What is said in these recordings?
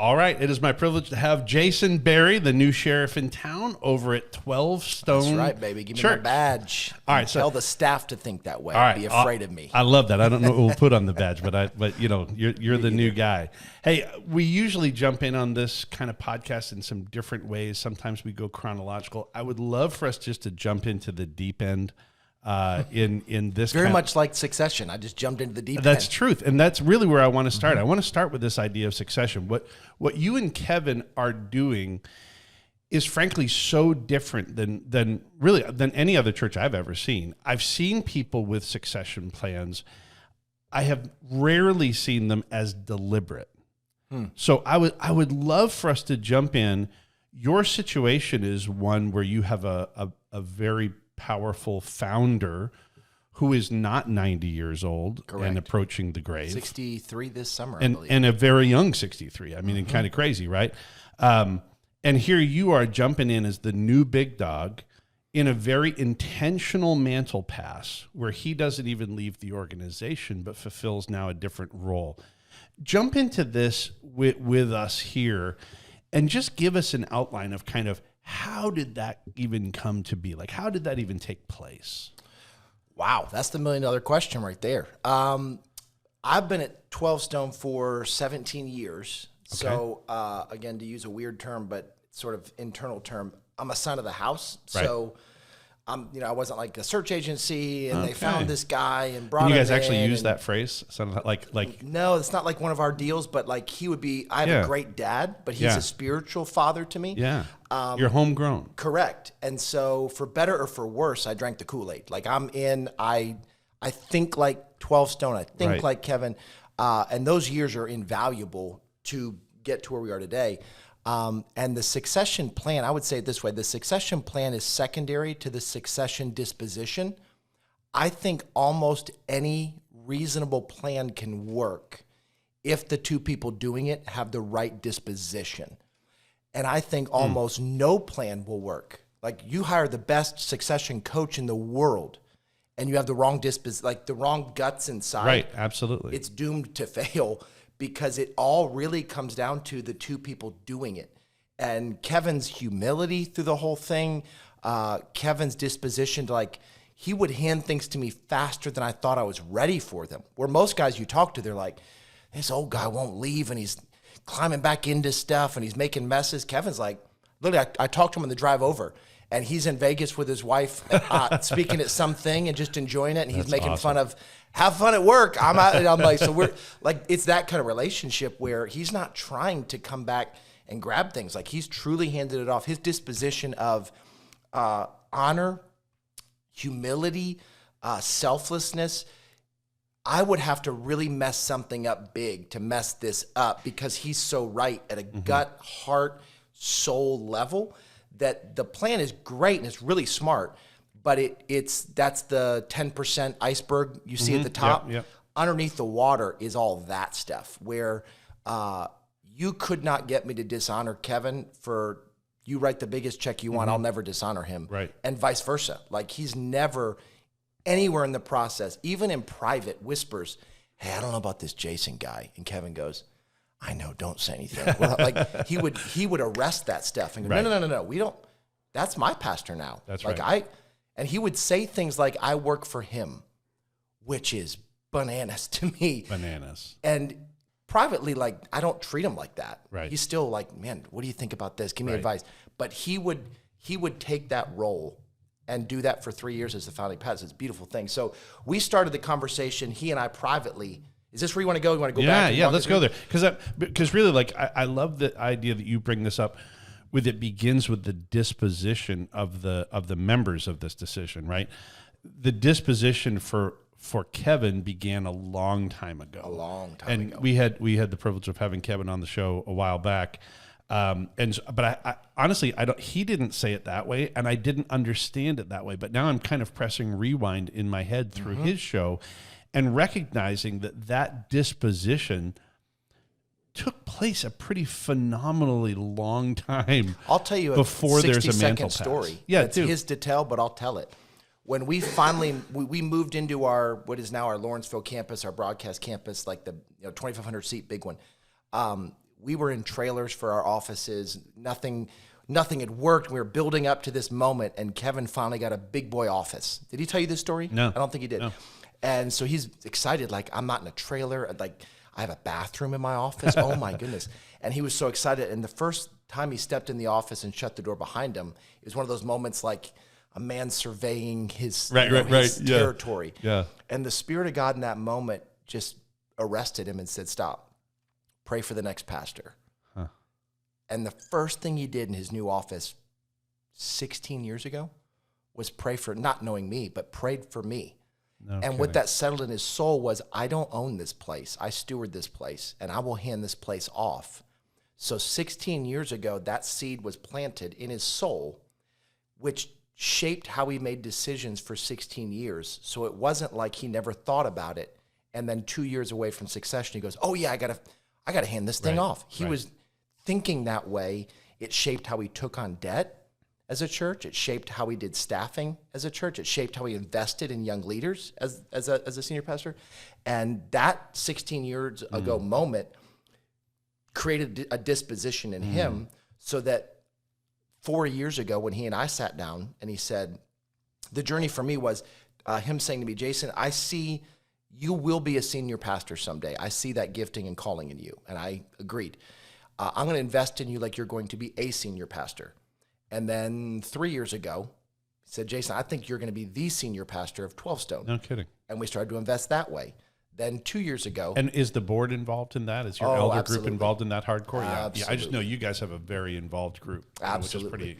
All right. It is my privilege to have Jason Berry, the new sheriff in town, over at 12Stone. That's right, baby. Give me Church. my badge. All right. Tell the staff to think that way. All right. Be afraid of me. I love that. I don't know what we'll put on the badge, but you know, you're the new guy. Hey, we usually jump in on this kind of podcast in some different ways. Sometimes we go chronological. I would love for us just to jump into the deep end. In this very much like Succession. I just jumped into the deep end. That's truth, and that's really where I want to start. I want to start with this idea of succession. What you and Kevin are doing is frankly so different than any other church I've ever seen. I've seen people with succession plans. I have rarely seen them as deliberate. So I would love for us to jump in. Your situation is one where you have a very powerful founder who is not 90 years old. Correct. And approaching the grave. 63 this summer, and, I believe. And a very young 63. I mean, and kind of crazy, right? And here you are jumping in as the new big dog in a very intentional mantle pass where he doesn't even leave the organization but fulfills now a different role. Jump into this with us here and just give us an outline of kind of how did that even come to be? Like, how did that even take place? Wow, that's the $1 million question right there. I've been at 12Stone for 17 years. Okay. So, again, to use a weird term, but sort of internal term, I'm a son of the house. Right. So, I wasn't like a search agency, and they found this guy and brought him in. You guys actually use that phrase? Like no, it's not like one of our deals, but like he would be. I have a great dad, but he's a spiritual father to me. Yeah, you're homegrown. Correct. And so, for better or for worse, I drank the Kool-Aid. Like I think like 12Stone. I think like Kevin, and those years are invaluable to get to where we are today. And the succession plan, I would say it this way, the succession plan is secondary to the succession disposition. I think almost any reasonable plan can work if the two people doing it have the right disposition. And I think almost no plan will work. Like you hire the best succession coach in the world and you have the wrong the wrong guts inside. Right, absolutely. It's doomed to fail. Because it all really comes down to the two people doing it. And Kevin's humility through the whole thing, Kevin's disposition to he would hand things to me faster than I thought I was ready for them. Where most guys you talk to, they're like, this old guy won't leave and he's climbing back into stuff and he's making messes. Kevin's like, literally, I talked to him on the drive over and he's in Vegas with his wife speaking at something and just enjoying it. And he's making fun of, have fun at work. I'm out, and I'm like, so we're like, it's that kind of relationship where he's not trying to come back and grab things. Like he's truly handed it off. His disposition of honor, humility, selflessness. I would have to really mess something up big to mess this up because he's so right at a gut, heart, soul level that the plan is great and it's really smart. But that's the 10% iceberg you see at the top. Yep. Underneath the water is all that stuff where you could not get me to dishonor Kevin for you write the biggest check you want, I'll never dishonor him. Right. And vice versa. Like he's never anywhere in the process, even in private, whispers, hey, I don't know about this Jason guy. And Kevin goes, I know, don't say anything. Well, like he would arrest that stuff and go, no, we don't, that's my pastor now. That's like right. And he would say things like, I work for him, which is bananas to me. Bananas. And privately, like, I don't treat him like that. Right. He's still like, man, what do you think about this? Give me advice. But he would take that role and do that for 3 years as the founding pastor. It's a beautiful thing. So we started the conversation, he and I privately. Is this where you want to go? You want to go back? Yeah, let's go there. Because really, like, I love the idea that you bring this up. With it begins with the disposition of the members of this decision, right? The disposition for Kevin began a long time ago. And we had the privilege of having Kevin on the show a while back. But I honestly, he didn't say it that way, and I didn't understand it that way. But now I'm kind of pressing rewind in my head through his show and recognizing that disposition took place a pretty phenomenally long time. I'll tell you before there's a mantle story. Pass. Yeah, it's his to tell, but I'll tell it. When we finally we moved into what is now our Lawrenceville campus, our broadcast campus, like the 2,500 seat big one. We were in trailers for our offices. Nothing had worked. We were building up to this moment, and Kevin finally got a big boy office. Did he tell you this story? No. I don't think he did. No. And so he's excited, like, I'm not in a trailer. Like, I have a bathroom in my office. Oh, my goodness. And he was so excited. And the first time he stepped in the office and shut the door behind him, it was one of those moments like a man surveying his, his territory. Yeah. And the Spirit of God in that moment just arrested him and said, stop. Pray for the next pastor. Huh. And the first thing he did in his new office 16 years ago was pray for, not knowing me, but prayed for me. No and kidding. what that settled in his soul was, I don't own this place. I steward this place, and I will hand this place off. So 16 years ago, that seed was planted in his soul, which shaped how he made decisions for 16 years. So it wasn't like he never thought about it. And then 2 years away from succession, he goes, oh yeah, I gotta hand this thing off. He was thinking that way. It shaped how he took on debt as a church. It shaped how he did staffing as a church. It shaped how he invested in young leaders as a senior pastor. And that 16 years ago moment created a disposition in him, so that 4 years ago when he and I sat down and he said, the journey for me was him saying to me, Jason, I see you will be a senior pastor someday. I see that gifting and calling in you. And I agreed. I'm going to invest in you like you're going to be a senior pastor. And then 3 years ago, he said, Jason, I think you're going to be the senior pastor of 12Stone. No kidding. And we started to invest that way. Then 2 years ago. And is the board involved in that? Is your elder group involved in that hardcore? Yeah, I just know you guys have a very involved group, which is pretty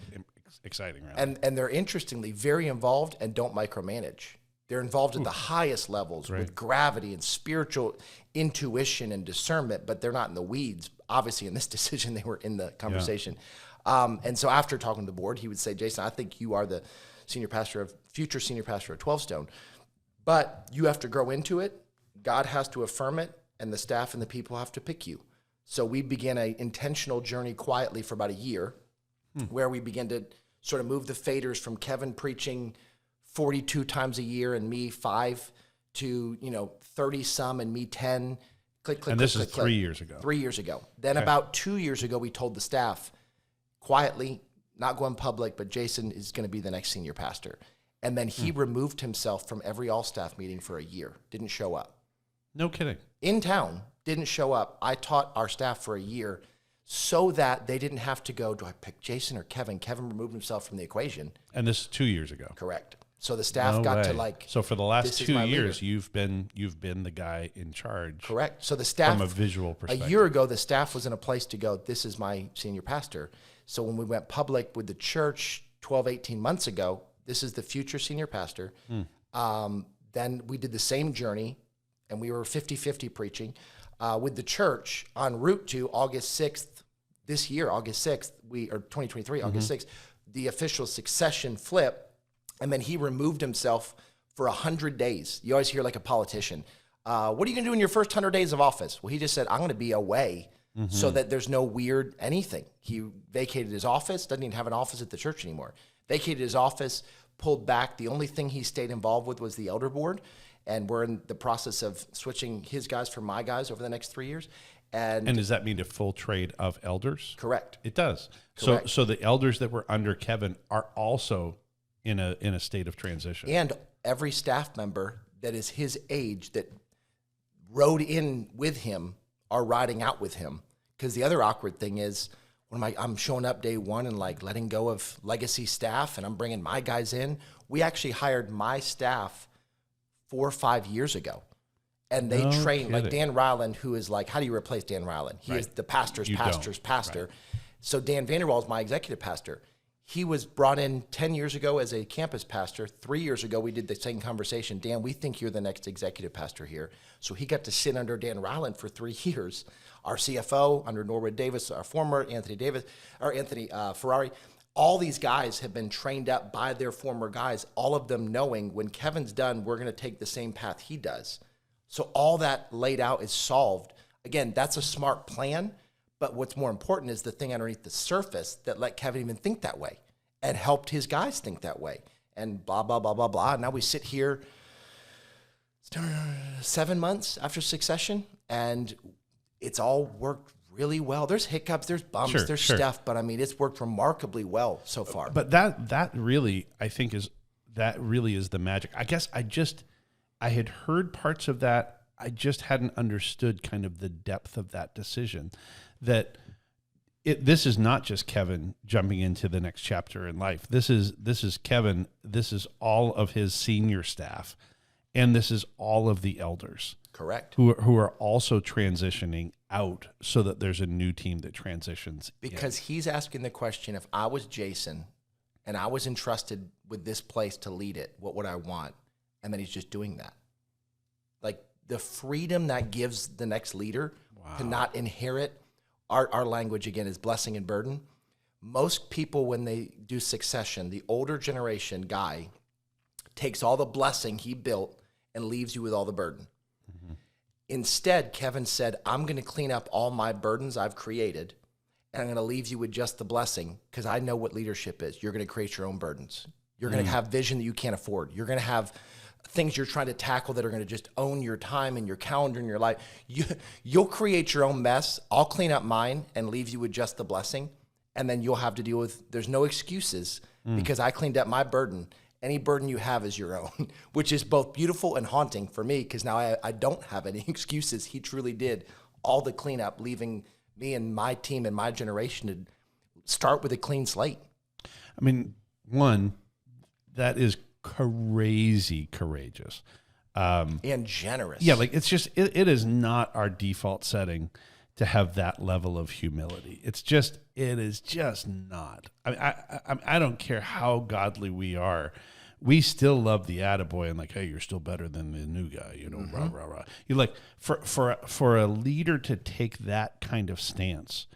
exciting. Really. And they're interestingly very involved and don't micromanage. They're involved at the highest levels with gravity and spiritual intuition and discernment, but they're not in the weeds. Obviously, in this decision, they were in the conversation. And so after talking to the board, he would say, Jason, I think you are the future senior pastor of 12Stone, but you have to grow into it. God has to affirm it, and the staff and the people have to pick you. So we began an intentional journey quietly for about a year, where we began to sort of move the faders from Kevin preaching 42 times a year and me 5 to 30 some and me 10. Click. And this is 3 years ago. 3 years ago. Then about 2 years ago, we told the staff quietly, not going public, but Jason is going to be the next senior pastor. And then he removed himself from every all-staff meeting for a year. Didn't show up. No kidding. In town, didn't show up. I taught our staff for a year so that they didn't have to go, do I pick Jason or Kevin? Kevin removed himself from the equation. And this is 2 years ago. Correct. So the staff got to So for the last 2 years, you've been the guy in charge. Correct. So the staff, from a visual perspective. A year ago, the staff was in a place to go, this is my senior pastor. So when we went public with the church 12, 18 months ago, this is the future senior pastor. Then we did the same journey, and we were 50-50 preaching with the church en route to August 6th, this year, August 6th, or 2023, August 6th, the official succession flip. And then he removed himself for 100 days. You always hear like a politician, what are you going to do in your first 100 days of office? Well, he just said, I'm going to be away so that there's no weird anything. He vacated his office, doesn't even have an office at the church anymore. Vacated his office, pulled back. The only thing he stayed involved with was the elder board. And we're in the process of switching his guys for my guys over the next 3 years. And does that mean a full trade of elders? Correct. It does. Correct. So the elders that were under Kevin are also in a state of transition. And every staff member that is his age that rode in with him are riding out with him. Because the other awkward thing is when I'm showing up day one and like letting go of legacy staff and I'm bringing my guys in. We actually hired my staff 4 or 5 years ago. And they trained, like Dan Ryland, who is like, how do you replace Dan Ryland? He is the pastor's pastor. Right. So Dan Vanderwall is my executive pastor. He was brought in 10 years ago as a campus pastor. 3 years ago, we did the same conversation. Dan, we think you're the next executive pastor here. So he got to sit under Dan Ryland for 3 years. Our CFO under Norwood Davis, our former Anthony Ferrari. All these guys have been trained up by their former guys, all of them knowing when Kevin's done, we're going to take the same path he does. So all that laid out is solved. Again, that's a smart plan. But what's more important is the thing underneath the surface that let Kevin even think that way and helped his guys think that way. And blah, blah, blah, blah, blah. Now we sit here 7 months after succession, and it's all worked really well. There's hiccups, there's bumps, Sure, there's sure. stuff, but I mean, it's worked remarkably well so far. But that really, I think, is the magic. I guess I had heard parts of that. I just hadn't understood kind of the depth of that decision. That this is not just Kevin jumping into the next chapter in life. This is Kevin. This is all of his senior staff, and this is all of the elders. Correct. Who are also transitioning out so that there's a new team that transitions. Because he's asking the question, if I was Jason and I was entrusted with this place to lead it, what would I want? And then he's just doing that. Like the freedom that gives the next leader to not inherit, our language again is blessing and burden. Most people, when they do succession, the older generation guy takes all the blessing he built and leaves you with all the burden. Instead, Kevin said, I'm going to clean up all my burdens I've created, and I'm going to leave you with just the blessing, because I know what leadership is. You're going to create your own burdens. You're going to have vision that you can't afford. You're going to have things you're trying to tackle that are going to just own your time and your calendar and your life. You'll create your own mess. I'll clean up mine and leave you with just the blessing, and then you'll have to deal with, there's no excuses because I cleaned up my burden. Any burden you have is your own, which is both beautiful and haunting for me, because now I don't have any excuses. He truly did all the cleanup, leaving me and my team and my generation to start with a clean slate. I mean, one, that is crazy courageous. And generous. Yeah, like it's just, it is not our default setting to have that level of humility. It is just not. I don't care how godly we are. We still love the attaboy and like, hey, you're still better than the new guy, rah, rah, rah. You're like, for a leader to take that kind of stance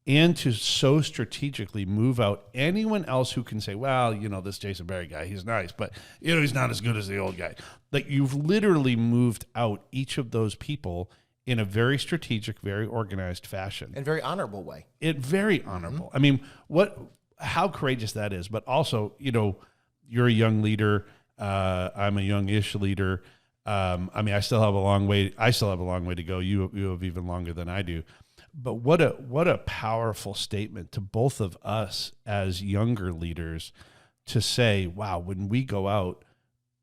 and to so strategically move out anyone else who can say, well, this Jason Barry guy, he's nice, but he's not as good as the old guy. Like you've literally moved out each of those people in a very strategic, very organized fashion. And very honorable way. Very honorable. I mean, how courageous that is, but also, you're a young leader. I'm a young-ish leader. I still have a long way to go. You have even longer than I do. But what a powerful statement to both of us as younger leaders to say, wow, when we go out,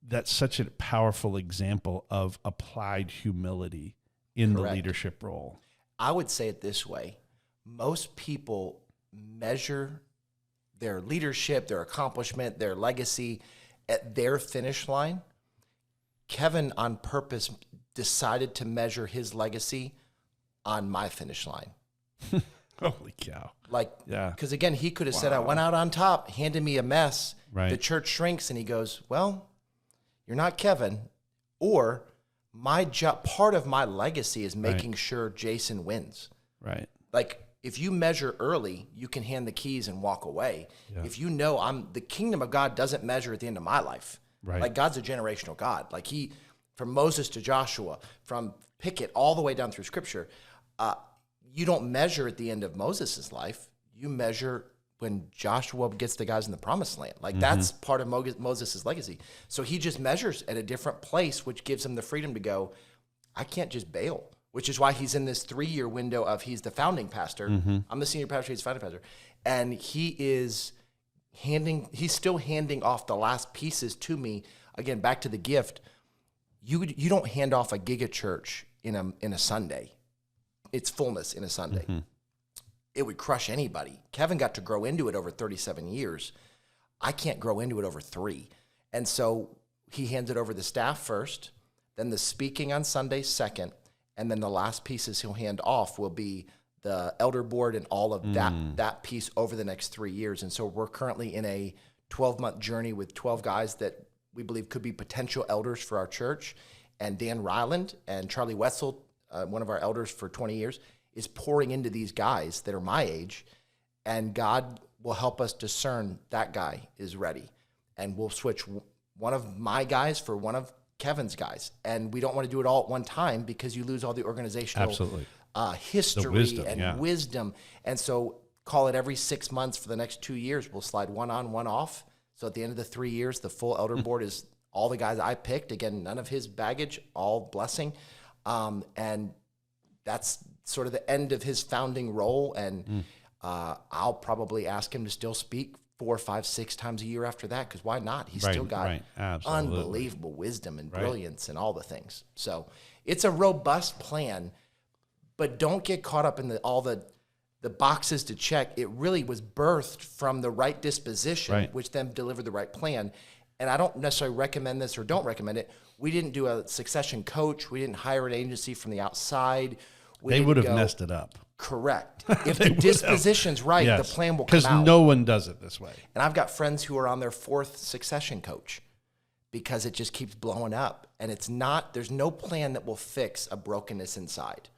that's such a powerful example of applied humility in Correct. the leadership role. I would say it this way. Most people measure their leadership, their accomplishment, their legacy at their finish line. Kevin, on purpose, decided to measure his legacy on my finish line. Holy cow. Yeah. Because again, he could have said, I went out on top, handed me a mess. Right. The church shrinks, and he goes, well, you're not Kevin. Or my job, part of my legacy is making sure Jason wins. Right. Like, if you measure early, you can hand the keys and walk away. Yeah. If you know the kingdom of God doesn't measure at the end of my life. Right. Like God's a generational God. Like from Moses to Joshua, from Pickett all the way down through Scripture, you don't measure at the end of Moses' life. You measure when Joshua gets the guys in the promised land. Like that's part of Moses' legacy. So he just measures at a different place, which gives him the freedom to go, I can't just bail. Which is why he's in this 3-year window of he's the founding pastor. I'm the senior pastor, he's the founding pastor. And he's still handing off the last pieces to me. Again, back to the gift. You don't hand off a giga church in a Sunday. It's fullness in a Sunday. It would crush anybody. Kevin got to grow into it over 37 years. I can't grow into it over 3. And so he hands it over the staff first, then the speaking on Sunday second, and then the last pieces he'll hand off will be the elder board and all of that piece over the next 3 years. And so we're currently in a 12-month journey with 12 guys that we believe could be potential elders for our church. And Dan Ryland and Charlie Wetzel, one of our elders for 20 years, is pouring into these guys that are my age. And God will help us discern that guy is ready. And we'll switch one of my guys for one of Kevin's guys. And we don't want to do it all at one time because you lose all the organizational history wisdom. And so call it every 6 months for the next 2 years. We'll slide one on, one off. So at the end of the 3 years, the full elder board is all the guys I picked. Again, none of his baggage, all blessing. And that's sort of the end of his founding role, and I'll probably ask him to still speak 4, 5, 6 times a year after that, because why not? He's still got unbelievable wisdom and brilliance and all the things. So it's a robust plan, but don't get caught up in all the boxes to check. It really was birthed from the right disposition, which then delivered the right plan. And I don't necessarily recommend this or don't recommend it. We didn't do a succession coach. We didn't hire an agency from the outside. They would have messed it up. Correct. If the disposition's right, the plan will come out. Because no one does it this way. And I've got friends who are on their 4th succession coach because it just keeps blowing up. And there's no plan that will fix a brokenness inside.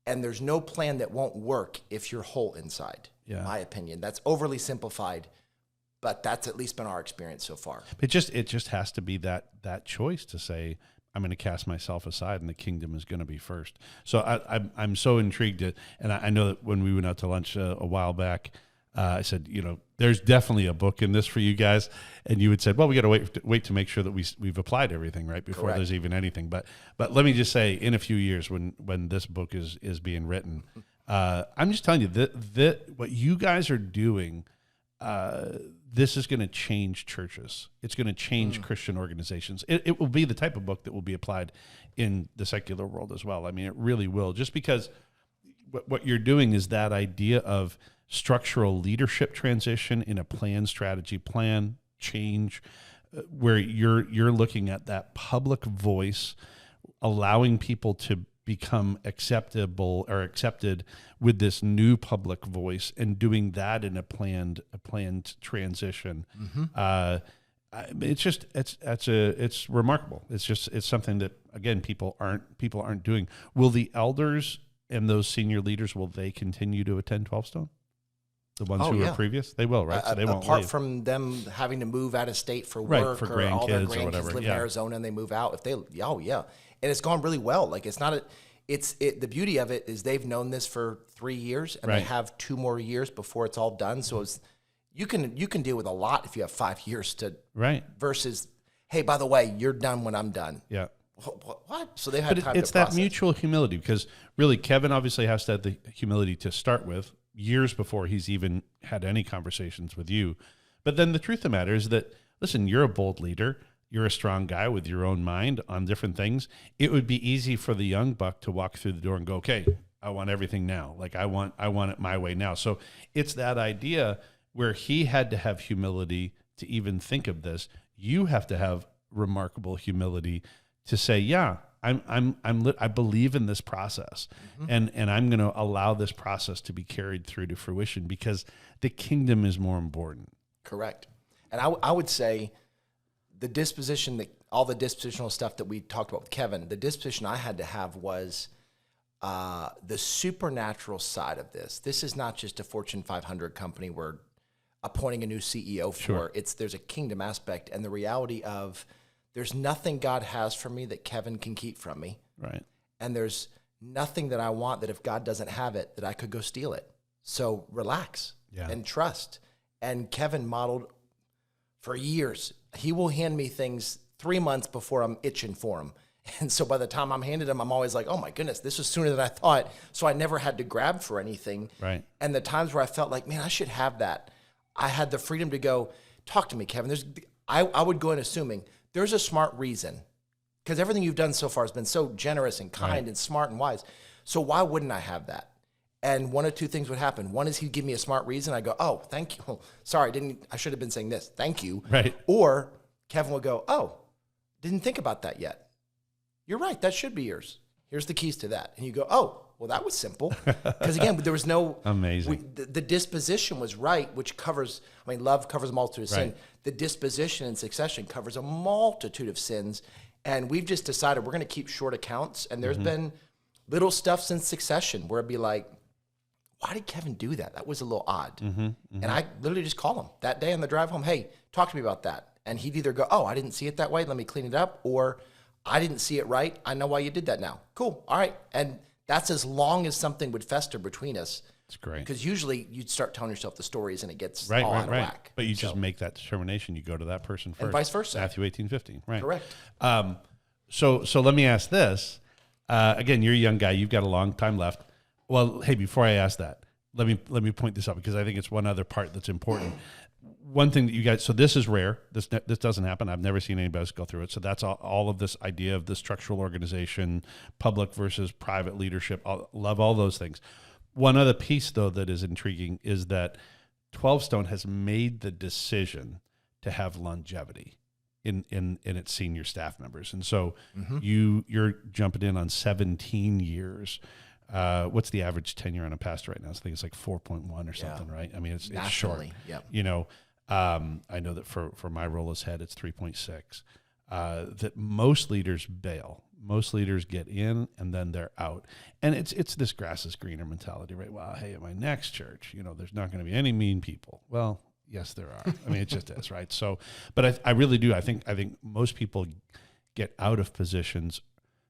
And there's no plan that won't work if you're whole inside, in my opinion. That's overly simplified, but that's at least been our experience so far. It just has to be that choice to say, I'm going to cast myself aside and the kingdom is going to be first. So I'm so intrigued. And I know that when we went out to lunch a while back, I said, there's definitely a book in this for you guys. And you had said, well, we got to wait to make sure that we've applied everything right before Correct. there's even anything. But let me just say, in a few years when this book is being written, I'm just telling you that what you guys are doing, this is going to change churches. It's going to change Christian organizations. It will be the type of book that will be applied in the secular world as well. I mean, it really will, just because what you're doing is that idea of structural leadership transition in a plan, strategy, plan change, where you're looking at that public voice, allowing people to become acceptable or accepted with this new public voice, and doing that in a planned transition. It's remarkable. It's something that, again, people aren't doing. Will the elders and those senior leaders, will they continue to attend 12Stone? The ones who were previous? They will, right? So they won't apart leave. from them having to move out of state for work, for or all their grandkids or grandkids whatever. live in Arizona and they move out. And it's gone really well. Like, the beauty of it is they've known this for 3 years, and they have 2 more years before it's all done. So you can deal with a lot if you have 5 years to versus, hey, by the way, you're done when I'm done. Yeah. What? So they've had time to process. It's that mutual humility, because really Kevin obviously has to have the humility to start with years before he's even had any conversations with you. But then the truth of the matter is that, listen, you're a bold leader. You're a strong guy with your own mind on different things. It would be easy for the young buck to walk through the door and go, okay, I want everything now. Like I want it my way now. So it's that idea where he had to have humility to even think of this. You have to have remarkable humility to say, yeah, I believe in this process, and I'm going to allow this process to be carried through to fruition, because the kingdom is more important. Correct. And I would say the disposition, all the dispositional stuff that we talked about with Kevin, the disposition I had to have was the supernatural side of this. This is not just a Fortune 500 company we're appointing a new CEO for. There's a kingdom aspect, and the reality of there's nothing God has for me that Kevin can keep from me. Right. And there's nothing that I want that if God doesn't have it, that I could go steal it. So relax and trust. And Kevin modeled for years. He will hand me things 3 months before I'm itching for him. And so by the time I'm handed him, I'm always like, oh my goodness, this was sooner than I thought. So I never had to grab for anything. Right. And the times where I felt like, man, I should have that, I had the freedom to go, talk to me, Kevin. I would go in assuming there's a smart reason, because everything you've done so far has been so generous and kind and smart and wise. So why wouldn't I have that? And one of two things would happen. One is he'd give me a smart reason. I go, oh, thank you. Sorry, I should have been saying this. Thank you. Right. Or Kevin would go, oh, didn't think about that yet. You're right. That should be yours. Here's the keys to that. And you go, oh, well, that was simple. Because again, there was no amazing. The disposition was right, which covers, love covers a multitude of sin. The disposition and succession covers a multitude of sins. And we've just decided we're going to keep short accounts. And there's been little stuff since succession where it'd be like, why did Kevin do that? That was a little odd. And I literally just call him that day on the drive home. Hey, talk to me about that. And he'd either go, oh, I didn't see it that way. Let me clean it up. Or I didn't see it right. I know why you did that now. Cool. All right. And that's as long as something would fester between us. It's great. Because usually you'd start telling yourself the stories and it gets all out of whack. But you just make that determination. You go to that person first. And vice versa. Matthew 18:15. Right. Correct. So let me ask this. Again, you're a young guy. You've got a long time left. Well, hey, before I ask that, let me point this out because I think it's one other part that's important. One thing that you guys, so this is rare. This doesn't happen. I've never seen anybody else go through it. So that's all of this idea of the structural organization, public versus private leadership. I love all those things. One other piece, though, that is intriguing is that 12Stone has made the decision to have longevity in its senior staff members. And so you're jumping in on 17 years. What's the average tenure on a pastor right now? I think it's like 4.1 or something, right? I mean, it's short. Yep. You know, I know that for my role as head, it's 3.6. That most leaders bail. Most leaders get in and then they're out. And it's this grass is greener mentality, right? Well, hey, at my next church, there's not going to be any mean people. Well, yes, there are. I mean, it just is, right? So, but I really do. I think most people get out of positions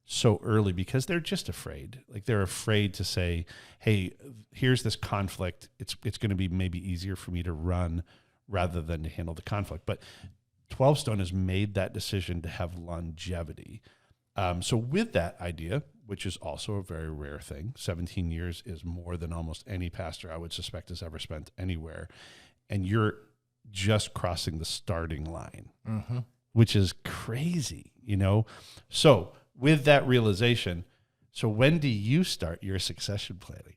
so early because they're just afraid. Like they're afraid to say, hey, here's this conflict. It's going to be maybe easier for me to run rather than to handle the conflict. But 12Stone has made that decision to have longevity. So with that idea, which is also a very rare thing, 17 years is more than almost any pastor I would suspect has ever spent anywhere. And you're just crossing the starting line, which is crazy, So with that realization, so when do you start your succession planning?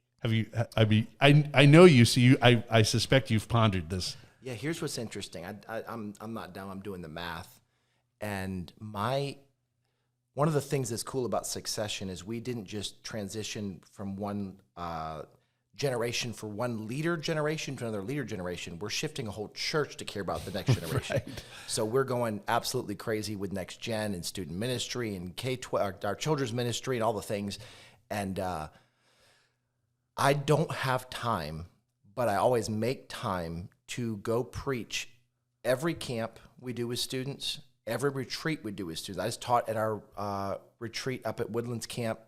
I know you, so I suspect you've pondered this. Yeah, here's what's interesting. I'm not dumb. I'm doing the math, and one of the things that's cool about succession is we didn't just transition from one generation for one leader generation to another leader generation. We're shifting a whole church to care about the next generation. Right. So we're going absolutely crazy with next gen and student ministry and K-12, our children's ministry and all the things. And I don't have time, but I always make time to go preach every camp we do with students, every retreat we do with students. I just taught at our retreat up at Woodlands Camp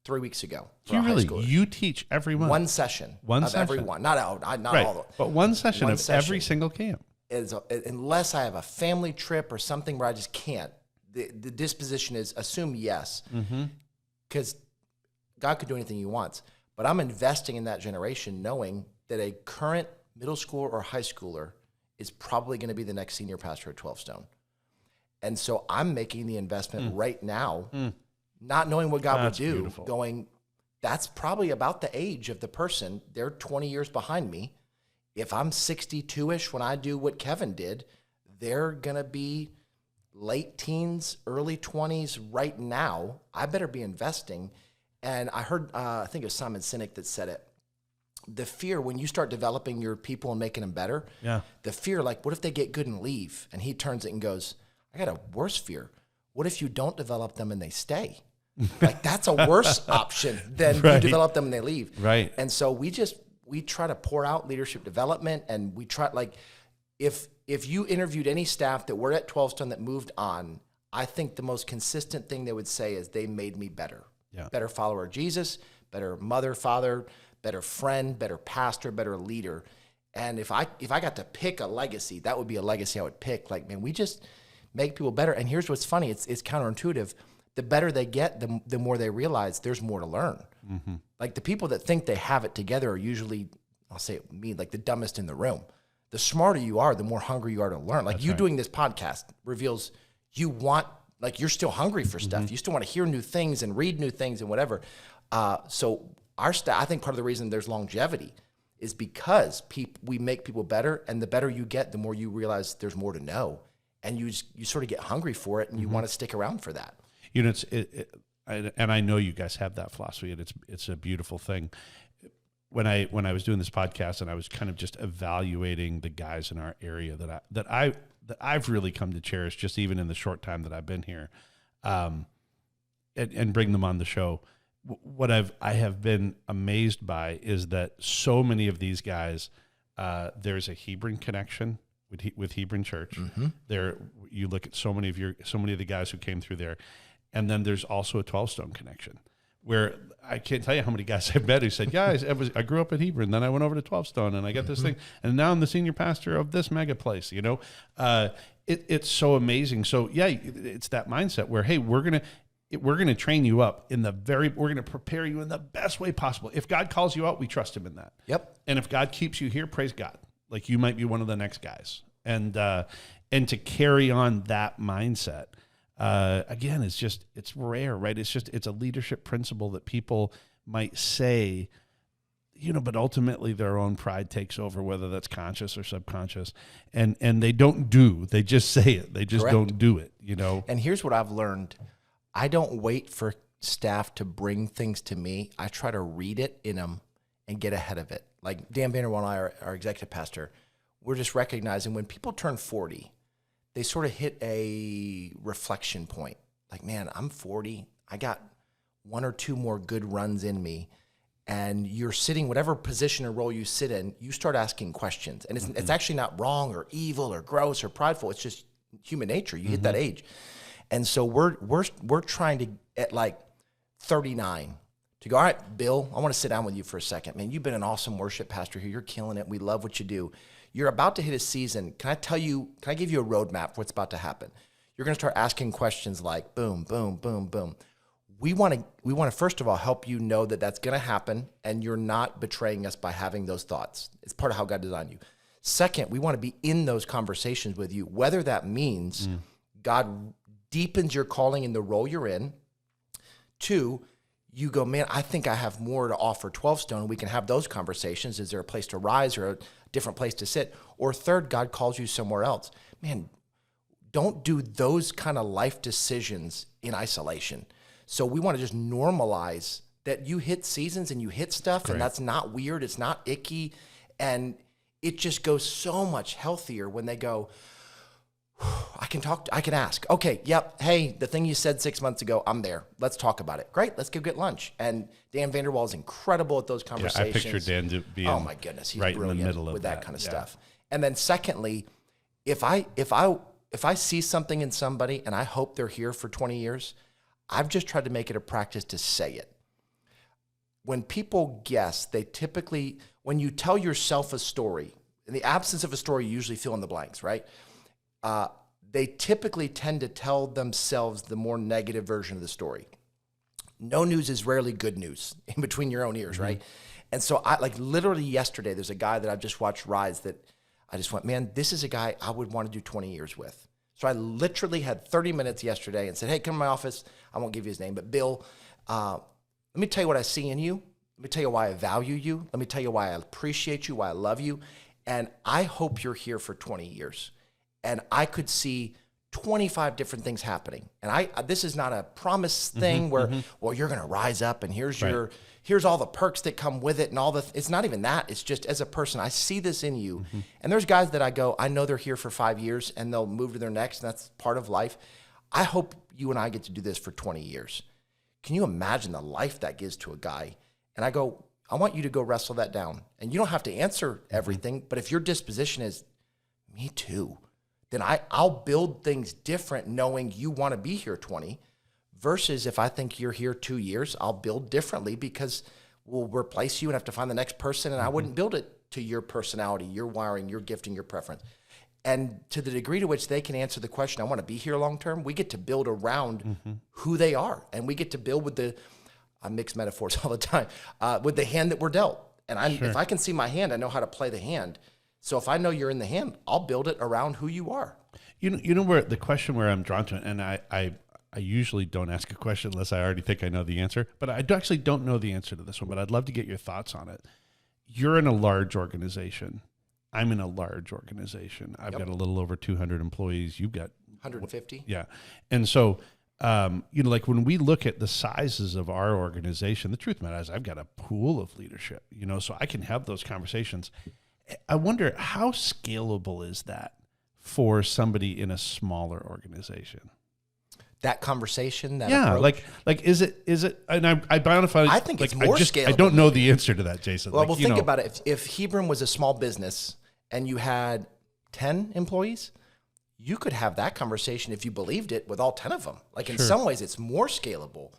3 weeks ago. You teach every month? One session of every one. Not all of them. But one session every single camp. Unless I have a family trip or something where I just can't. The disposition is assume yes. Because God could do anything he wants. But I'm investing in that generation knowing that a current middle schooler or high schooler is probably going to be the next senior pastor at 12Stone. And so I'm making the investment right now, not knowing what God would do, beautiful. Going, that's probably about the age of the person. They're 20 years behind me. If I'm 62-ish when I do what Kevin did, they're going to be late teens, early 20s right now. I better be investing. And I heard, I think it was Simon Sinek that said it. The fear when you start developing your people and making them better, the fear, like, what if they get good and leave? And he turns it and goes, I got a worse fear. What if you don't develop them and they stay? Like, that's a worse option than you develop them and they leave. Right. And so we try to pour out leadership development, and we try, like, if you interviewed any staff that were at 12Stone that moved on, I think the most consistent thing they would say is they made me better. Yeah. Better follower of Jesus, better mother, father, better friend, better pastor, better leader. And if I got to pick a legacy, that would be a legacy I would pick. Like, man, we just make people better. And here's what's funny. It's counterintuitive. The better they get, the more they realize there's more to learn. Like, the people that think they have it together are usually, I'll say it mean, like the dumbest in the room. The smarter you are, the more hungry you are to learn. Like, that's you doing this podcast reveals you want, like, you're still hungry for stuff. You still want to hear new things and read new things and whatever. So our staff, I think part of the reason there's longevity is because we make people better, and the better you get, the more you realize there's more to know, and you sort of get hungry for it, and you want to stick around for that. And I know you guys have that philosophy, and it's a beautiful thing. When I was doing this podcast, and I was kind of just evaluating the guys in our area that I've really come to cherish, just even in the short time that I've been here, and bring them on the show. What I have been amazed by is that so many of these guys, there's a Hebron connection with Hebron Church. There, you look at so many of the guys who came through there, and then there's also a 12Stone connection. Where I can't tell you how many guys I've met who said, "Yeah, I grew up at Hebron, then I went over to 12Stone, and I got this thing, and now I'm the senior pastor of this mega place." It's so amazing. So yeah, it's that mindset where, hey, we're gonna. we're going to train you up we're going to prepare you in the best way possible. If God calls you out, we trust him in that. Yep. And if God keeps you here, praise God. Like you might be one of the next guys. And to carry on that mindset, again, it's rare, right? It's a leadership principle that people might say, but ultimately their own pride takes over, whether that's conscious or subconscious, and they don't they just say it. They just Correct. don't do it, And here's what I've learned. I don't wait for staff to bring things to me. I try to read it in them and get ahead of it. Like Dan Vanderwall and I, our executive pastor, we're just recognizing when people turn 40, they sort of hit a reflection point. Like, man, I'm 40. I got one or two more good runs in me. And you're sitting, whatever position or role you sit in, you start asking questions. And it's actually not wrong or evil or gross or prideful. It's just human nature. You hit that age. And so we're trying to, at like 39, to go, all right, Bill, I want to sit down with you for a second. Man, you've been an awesome worship pastor here. You're killing it. We love what you do. You're about to hit a season. Can I give you a roadmap for what's about to happen? You're going to start asking questions like boom, boom, boom, boom. We want to first of all help you know that that's going to happen, and you're not betraying us by having those thoughts. It's part of how God designed you. Second, we want to be in those conversations with you, whether that means God deepens your calling in the role you're in. Two, you go, man, I think I have more to offer 12Stone. We can have those conversations. Is there a place to rise or a different place to sit? Or third, God calls you somewhere else. Man, don't do those kind of life decisions in isolation. So we want to just normalize that you hit seasons and you hit stuff, and that's not weird. It's not icky. And it just goes so much healthier when they go, I can ask. Okay, yep. Hey, the thing you said 6 months ago, I'm there. Let's talk about it. Great. Let's go get lunch. And Dan Vanderwall is incredible at those conversations. I picture Dan being oh my goodness, he's right brilliant in the middle of with that kind of Yeah. stuff. And then secondly, if I see something in somebody and I hope they're here for 20 years, I've just tried to make it a practice to say it. When people guess, they typically, when you tell yourself a story, in the absence of a story, you usually fill in the blanks, right? They typically tend to tell themselves the more negative version of the story. No news is rarely good news in between your own ears, right? And so literally yesterday, there's a guy that I've just watched rise that I just went, man, this is a guy I would want to do 20 years with. So I literally had 30 minutes yesterday and said, hey, come to my office. I won't give you his name, but Bill, let me tell you what I see in you. Let me tell you why I value you. Let me tell you why I appreciate you, why I love you. And I hope you're here for 20 years. And I could see 25 different things happening. And this is not a promise thing where, well, you're going to rise up and here's all the perks that come with it and it's not even that. It's just as a person, I see this in you. And there's guys that I know they're here for 5 years and they'll move to their next, and that's part of life. I hope you and I get to do this for 20 years. Can you imagine the life that gives to a guy? And I go, I want you to go wrestle that down. And you don't have to answer everything, but if your disposition is, me too, then I'll build things different knowing you want to be here 20 versus if I think you're here 2 years, I'll build differently because we'll replace you and have to find the next person, and I wouldn't build it to your personality, your wiring, your gifting, your preference. And to the degree to which they can answer the question, I want to be here long-term, we get to build around who they are. And we get to build with I mix metaphors all the time, with the hand that we're dealt. And if I can see my hand, I know how to play the hand. So if I know you're in the hand, I'll build it around who you are. You know where the question where I'm drawn to it, and I usually don't ask a question unless I already think I know the answer, but I actually don't know the answer to this one, but I'd love to get your thoughts on it. You're in a large organization. I'm in a large organization. I've got a little over 200 employees. You've got 150. Yeah. And so, like when we look at the sizes of our organization, the truth of the matter is I've got a pool of leadership, so I can have those conversations. I wonder how scalable is that for somebody in a smaller organization? That conversation, that approach? like is it? And I bountify. I think it's more scalable. I don't know the answer to that, Jason. Well, think about it. If Hebron was a small business and you had 10 employees, you could have that conversation if you believed it with all 10 of them. Like in some ways, it's more scalable.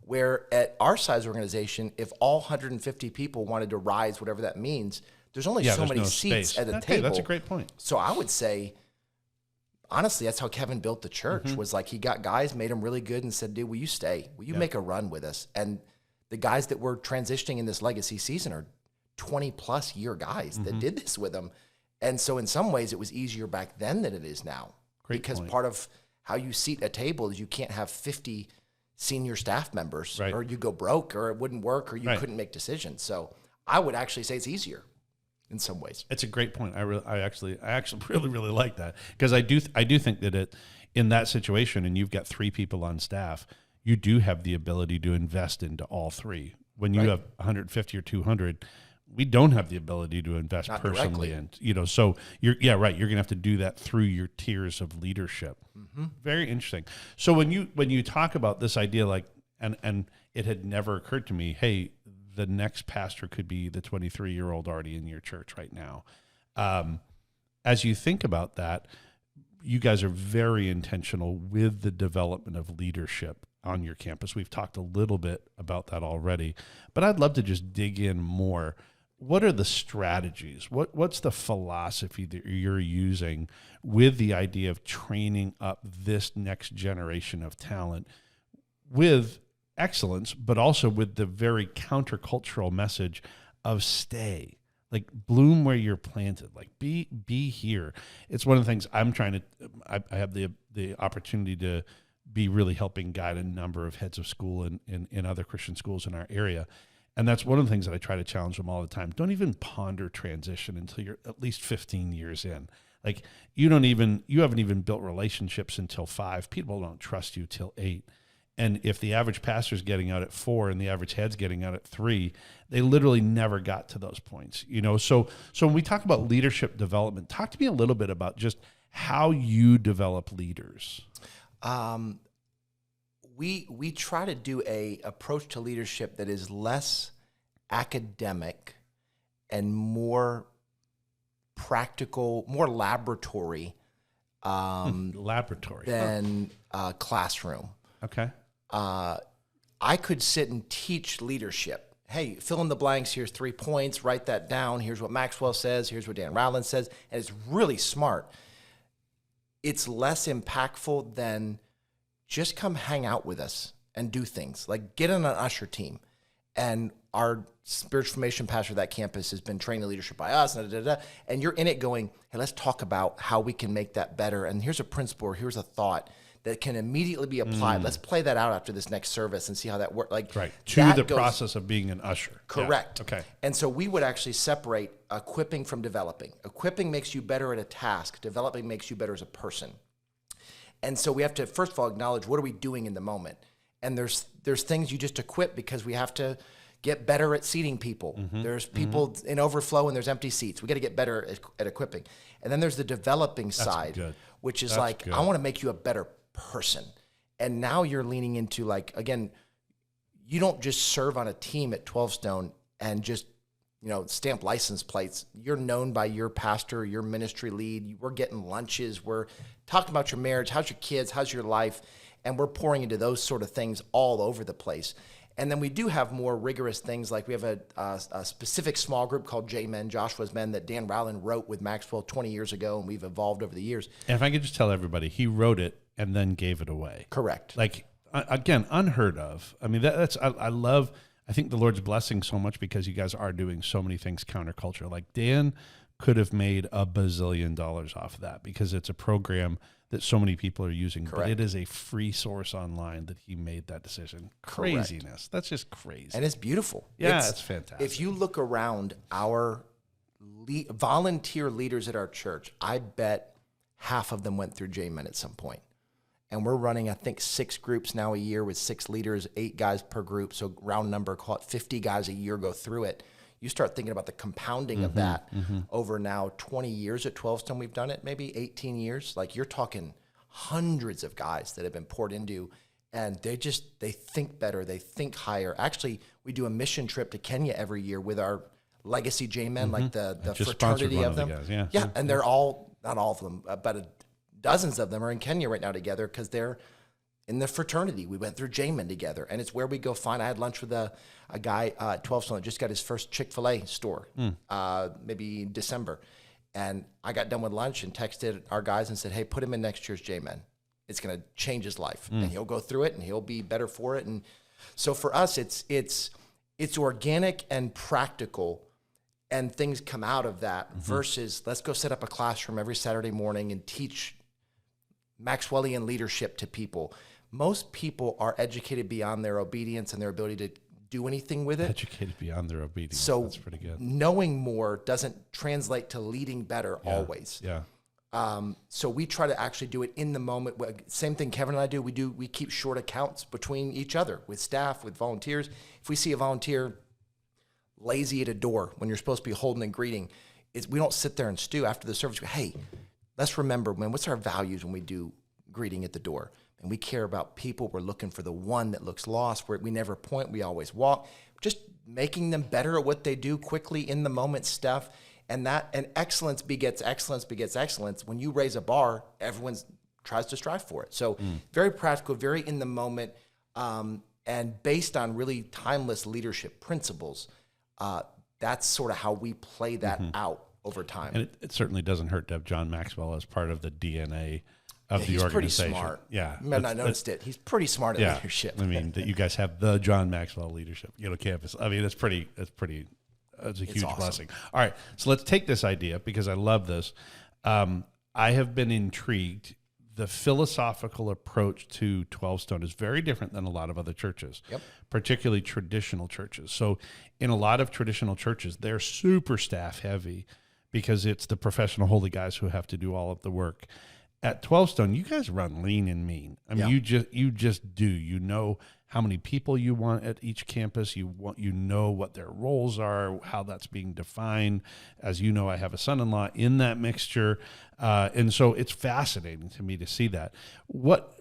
Where at our size organization, if all 150 people wanted to rise, whatever that means, there's only so many seats at a table. That's a great point. So I would say honestly, that's how Kevin built the church, was like he got guys, made them really good, and said, dude, will you stay? Will you make a run with us? And the guys that were transitioning in this legacy season are 20-plus year guys that did this with them. And so in some ways, it was easier back then than it is now. Great because point. part of how you seat a table is you can't have 50 senior staff members, Right. or you go broke, or it wouldn't work, or you Right. couldn't make decisions. So I would actually say it's easier in some ways. It's a great point. I actually really like that, because I do think that in that situation, and you've got 3 people on staff, you do have the ability to invest into all 3. When you Right. have 150 or 200, we don't have the ability to invest Not personally, directly. and so you're right. You're going to have to do that through your tiers of leadership. Very interesting. So when you talk about this idea, like, and it had never occurred to me, hey, the next pastor could be the 23-year-old already in your church right now. As you think about that, you guys are very intentional with the development of leadership on your campus. We've talked a little bit about that already, but I'd love to just dig in more. What are the strategies? What's the philosophy that you're using with the idea of training up this next generation of talent with excellence, but also with the very countercultural message of stay, like bloom where you're planted, like be here. It's one of the things I'm trying to, I have the opportunity to be really helping guide a number of heads of school in other Christian schools in our area. And that's one of the things that I try to challenge them all the time. Don't even ponder transition until you're at least 15 years in. Like you haven't even built relationships until 5. People don't trust you till 8. And if the average pastor's getting out at 4 and the average head's getting out at 3, they literally never got to those points. So when we talk about leadership development, talk to me a little bit about just how you develop leaders. We try to do a approach to leadership that is less academic and more practical, more laboratory Laboratory. than classroom. Okay. I could sit and teach leadership. Hey, fill in the blanks. Here's 3 points. Write that down. Here's what Maxwell says. Here's what Dan Rowland says. And it's really smart. It's less impactful than just come hang out with us and do things. Like get on an usher team. And our spiritual formation pastor of that campus has been trained in leadership by us. And you're in it going, hey, let's talk about how we can make that better. And here's a principle, or here's a thought that can immediately be applied. Let's play that out after this next service and see how that works. Like Right. To that the goes- process of being an usher. Correct. Yeah. Okay. And so we would actually separate equipping from developing. Equipping makes you better at a task. Developing makes you better as a person. And so we have to, first of all, acknowledge what are we doing in the moment. And there's things you just equip because we have to get better at seating people. There's people in overflow and there's empty seats. We got to get better at equipping. And then there's the developing side, good. which is That's like, good. I want to make you a better person. And now you're leaning into like, again, you don't just serve on a team at 12Stone and just, stamp license plates. You're known by your pastor, your ministry lead. We're getting lunches. We're talking about your marriage. How's your kids? How's your life? And we're pouring into those sort of things all over the place. And then we do have more rigorous things. Like we have a specific small group called J-Men, Joshua's Men, that Dan Rowland wrote with Maxwell 20 years ago, and we've evolved over the years. And if I could just tell everybody, he wrote it and then gave it away. Correct. Like, again, unheard of. I mean, that's I think the Lord's blessing so much because you guys are doing so many things counterculture. Like Dan could have made $1 bazillion off of that because it's a program that so many people are using. Correct. But it is a free source online that he made that decision. Craziness. That's just crazy. And it's beautiful. Yeah, it's fantastic. If you look around our volunteer leaders at our church, I bet half of them went through J-Men at some point. And we're running, I think, 6 groups now a year with 6 leaders, 8 guys per group. So round number, call it 50 guys a year go through it. You start thinking about the compounding of that over now 20 years at 12Stone. We've done it, maybe 18 years. Like you're talking hundreds of guys that have been poured into, and they think better. They think higher. Actually, we do a mission trip to Kenya every year with our legacy J-Men, like the just sponsored fraternity one of of them. the guys, yeah. And they're all, not all of them, but dozens of them are in Kenya right now together because they're in the fraternity. We went through J-Men together, and it's where we go find. I had lunch with a guy at 12Stone that just got his first Chick-fil-A store, maybe in December. And I got done with lunch and texted our guys and said, hey, put him in next year's J-Men. It's going to change his life, and he'll go through it, and he'll be better for it. And so for us, it's organic and practical, and things come out of that versus let's go set up a classroom every Saturday morning and teach Maxwellian leadership to people. Most people are educated beyond their obedience and their ability to do anything with it. Educated beyond their obedience. So that's pretty good. Knowing more doesn't translate to leading better always. Yeah. So we try to actually do it in the moment. Same thing Kevin and I do. We keep short accounts between each other, with staff, with volunteers. If we see a volunteer lazy at a door when you're supposed to be holding and greeting, we don't sit there and stew after the service. Hey, let's remember, man, what's our values when we do greeting at the door? And we care about people. We're looking for the one that looks lost. We never point. We always walk. Just making them better at what they do, quickly, in the moment stuff. And excellence begets excellence begets excellence. When you raise a bar, everyone tries to strive for it. So very practical, very in the moment, and based on really timeless leadership principles. That's sort of how we play that out over time. And it certainly doesn't hurt to have John Maxwell as part of the DNA of the he's organization. Pretty smart. Yeah. You might not noticed it. He's pretty smart at leadership. I mean, that you guys have the John Maxwell leadership, campus. I mean, it's a huge awesome. blessing. All right. So let's take this idea, because I love this. I have been intrigued. The philosophical approach to 12Stone is very different than a lot of other churches, particularly traditional churches. So in a lot of traditional churches, they're super staff heavy because it's the professional holy guys who have to do all of the work. At 12Stone, you guys run lean and mean. I mean, you just do. You know how many people you want at each campus. You know what their roles are, how that's being defined. As you know, I have a son-in-law in that mixture, and so it's fascinating to me to see that. What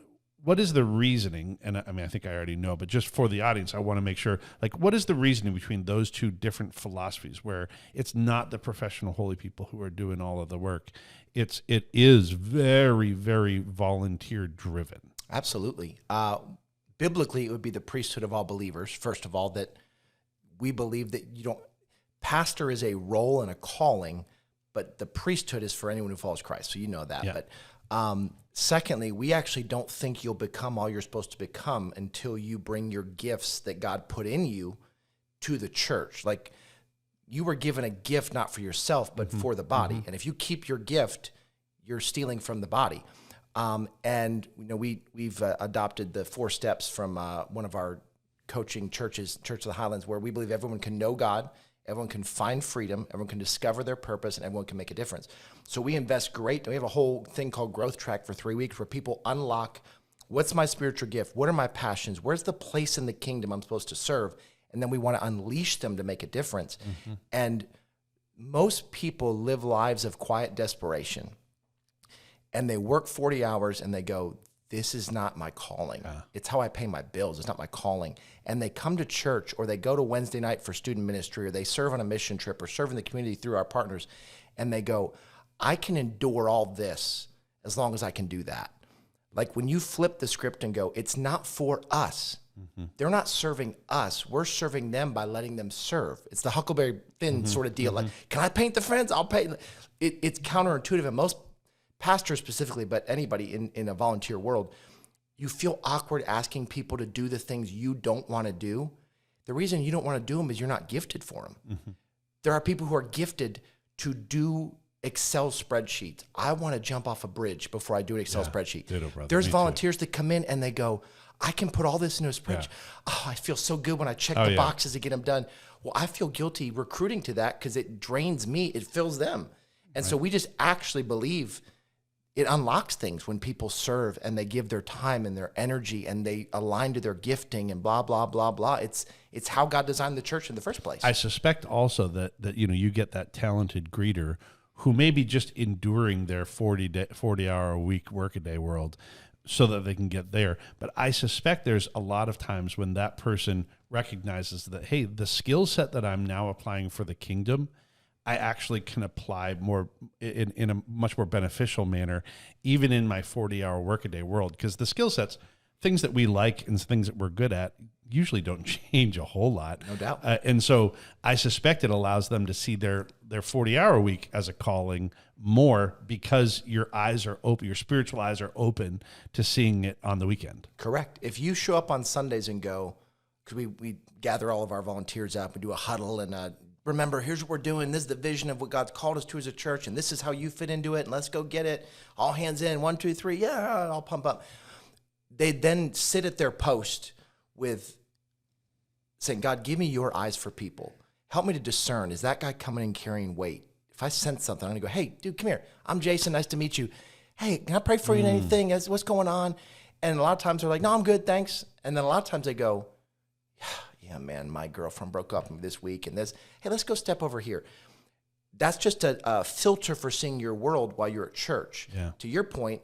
is the reasoning? And I mean, I think I already know, but just for the audience, I want to make sure. Like, what is the reasoning between those two different philosophies, where it's not the professional holy people who are doing all of the work? It is very, very volunteer driven. Absolutely. Biblically, it would be the priesthood of all believers. First of all, that we believe that pastor is a role and a calling, but the priesthood is for anyone who follows Christ. So you know that. Yeah. But secondly, we actually don't think you'll become all you're supposed to become until you bring your gifts that God put in you to the church. Like, you were given a gift not for yourself, but for the body. And if you keep your gift, you're stealing from the body. And we've adopted the 4 steps from one of our coaching churches, Church of the Highlands, where we believe everyone can know God, everyone can find freedom, everyone can discover their purpose, and everyone can make a difference. So we invest great. We have a whole thing called Growth Track for 3 weeks where people unlock, what's my spiritual gift? What are my passions? Where's the place in the kingdom I'm supposed to serve? And then we want to unleash them to make a difference. And most people live lives of quiet desperation. And they work 40 hours and they go, this is not my calling. It's how I pay my bills. It's not my calling. And they come to church, or they go to Wednesday night for student ministry, or they serve on a mission trip, or serve in the community through our partners. And they go, I can endure all this as long as I can do that. Like, when you flip the script and go, it's not for us. They're not serving us. We're serving them by letting them serve. It's the Huckleberry Finn sort of deal. Like, can I paint the fence? I'll paint. It's counterintuitive. And most pastors specifically, but anybody in a volunteer world, you feel awkward asking people to do the things you don't want to do. The reason you don't want to do them is you're not gifted for them. There are people who are gifted to do Excel spreadsheets. I want to jump off a bridge before I do an Excel spreadsheet. There's volunteers that come in and they go, I can put all this into a spreadsheet. Oh, I feel so good when I check the boxes to get them done. Well, I feel guilty recruiting to that because it drains me. It fills them. And so we just actually believe it unlocks things when people serve and they give their time and their energy and they align to their gifting and blah, blah, blah, blah. It's how God designed the church in the first place. I suspect also that you get that talented greeter who may be just enduring their 40-hour-a-week workaday world so that they can get there. But I suspect there's a lot of times when that person recognizes that, hey, the skill set that I'm now applying for the kingdom, I actually can apply more in a much more beneficial manner, even in my 40-hour workaday world, because the skill set's things that we like and things that we're good at usually don't change a whole lot. No doubt. And so I suspect it allows them to see their 40-hour week as a calling more because your eyes are open, your spiritual eyes are open to seeing it on the weekend. Correct. If you show up on Sundays and go, because we gather all of our volunteers up and do a huddle and remember, here's what we're doing. This is the vision of what God's called us to as a church, and this is how you fit into it, and let's go get it. All hands in, 1, 2, 3, yeah, I'll pump up. They then sit at their post with saying, God, give me your eyes for people. Help me to discern. Is that guy coming and carrying weight? If I sense something, I'm going to go, hey, dude, come here. I'm Jason. Nice to meet you. Hey, can I pray for you in anything? What's going on? And a lot of times they're like, no, I'm good, thanks. And then a lot of times they go, yeah, man, my girlfriend broke up this week and this. Hey, let's go step over here. That's just a filter for seeing your world while you're at church. Yeah. To your point,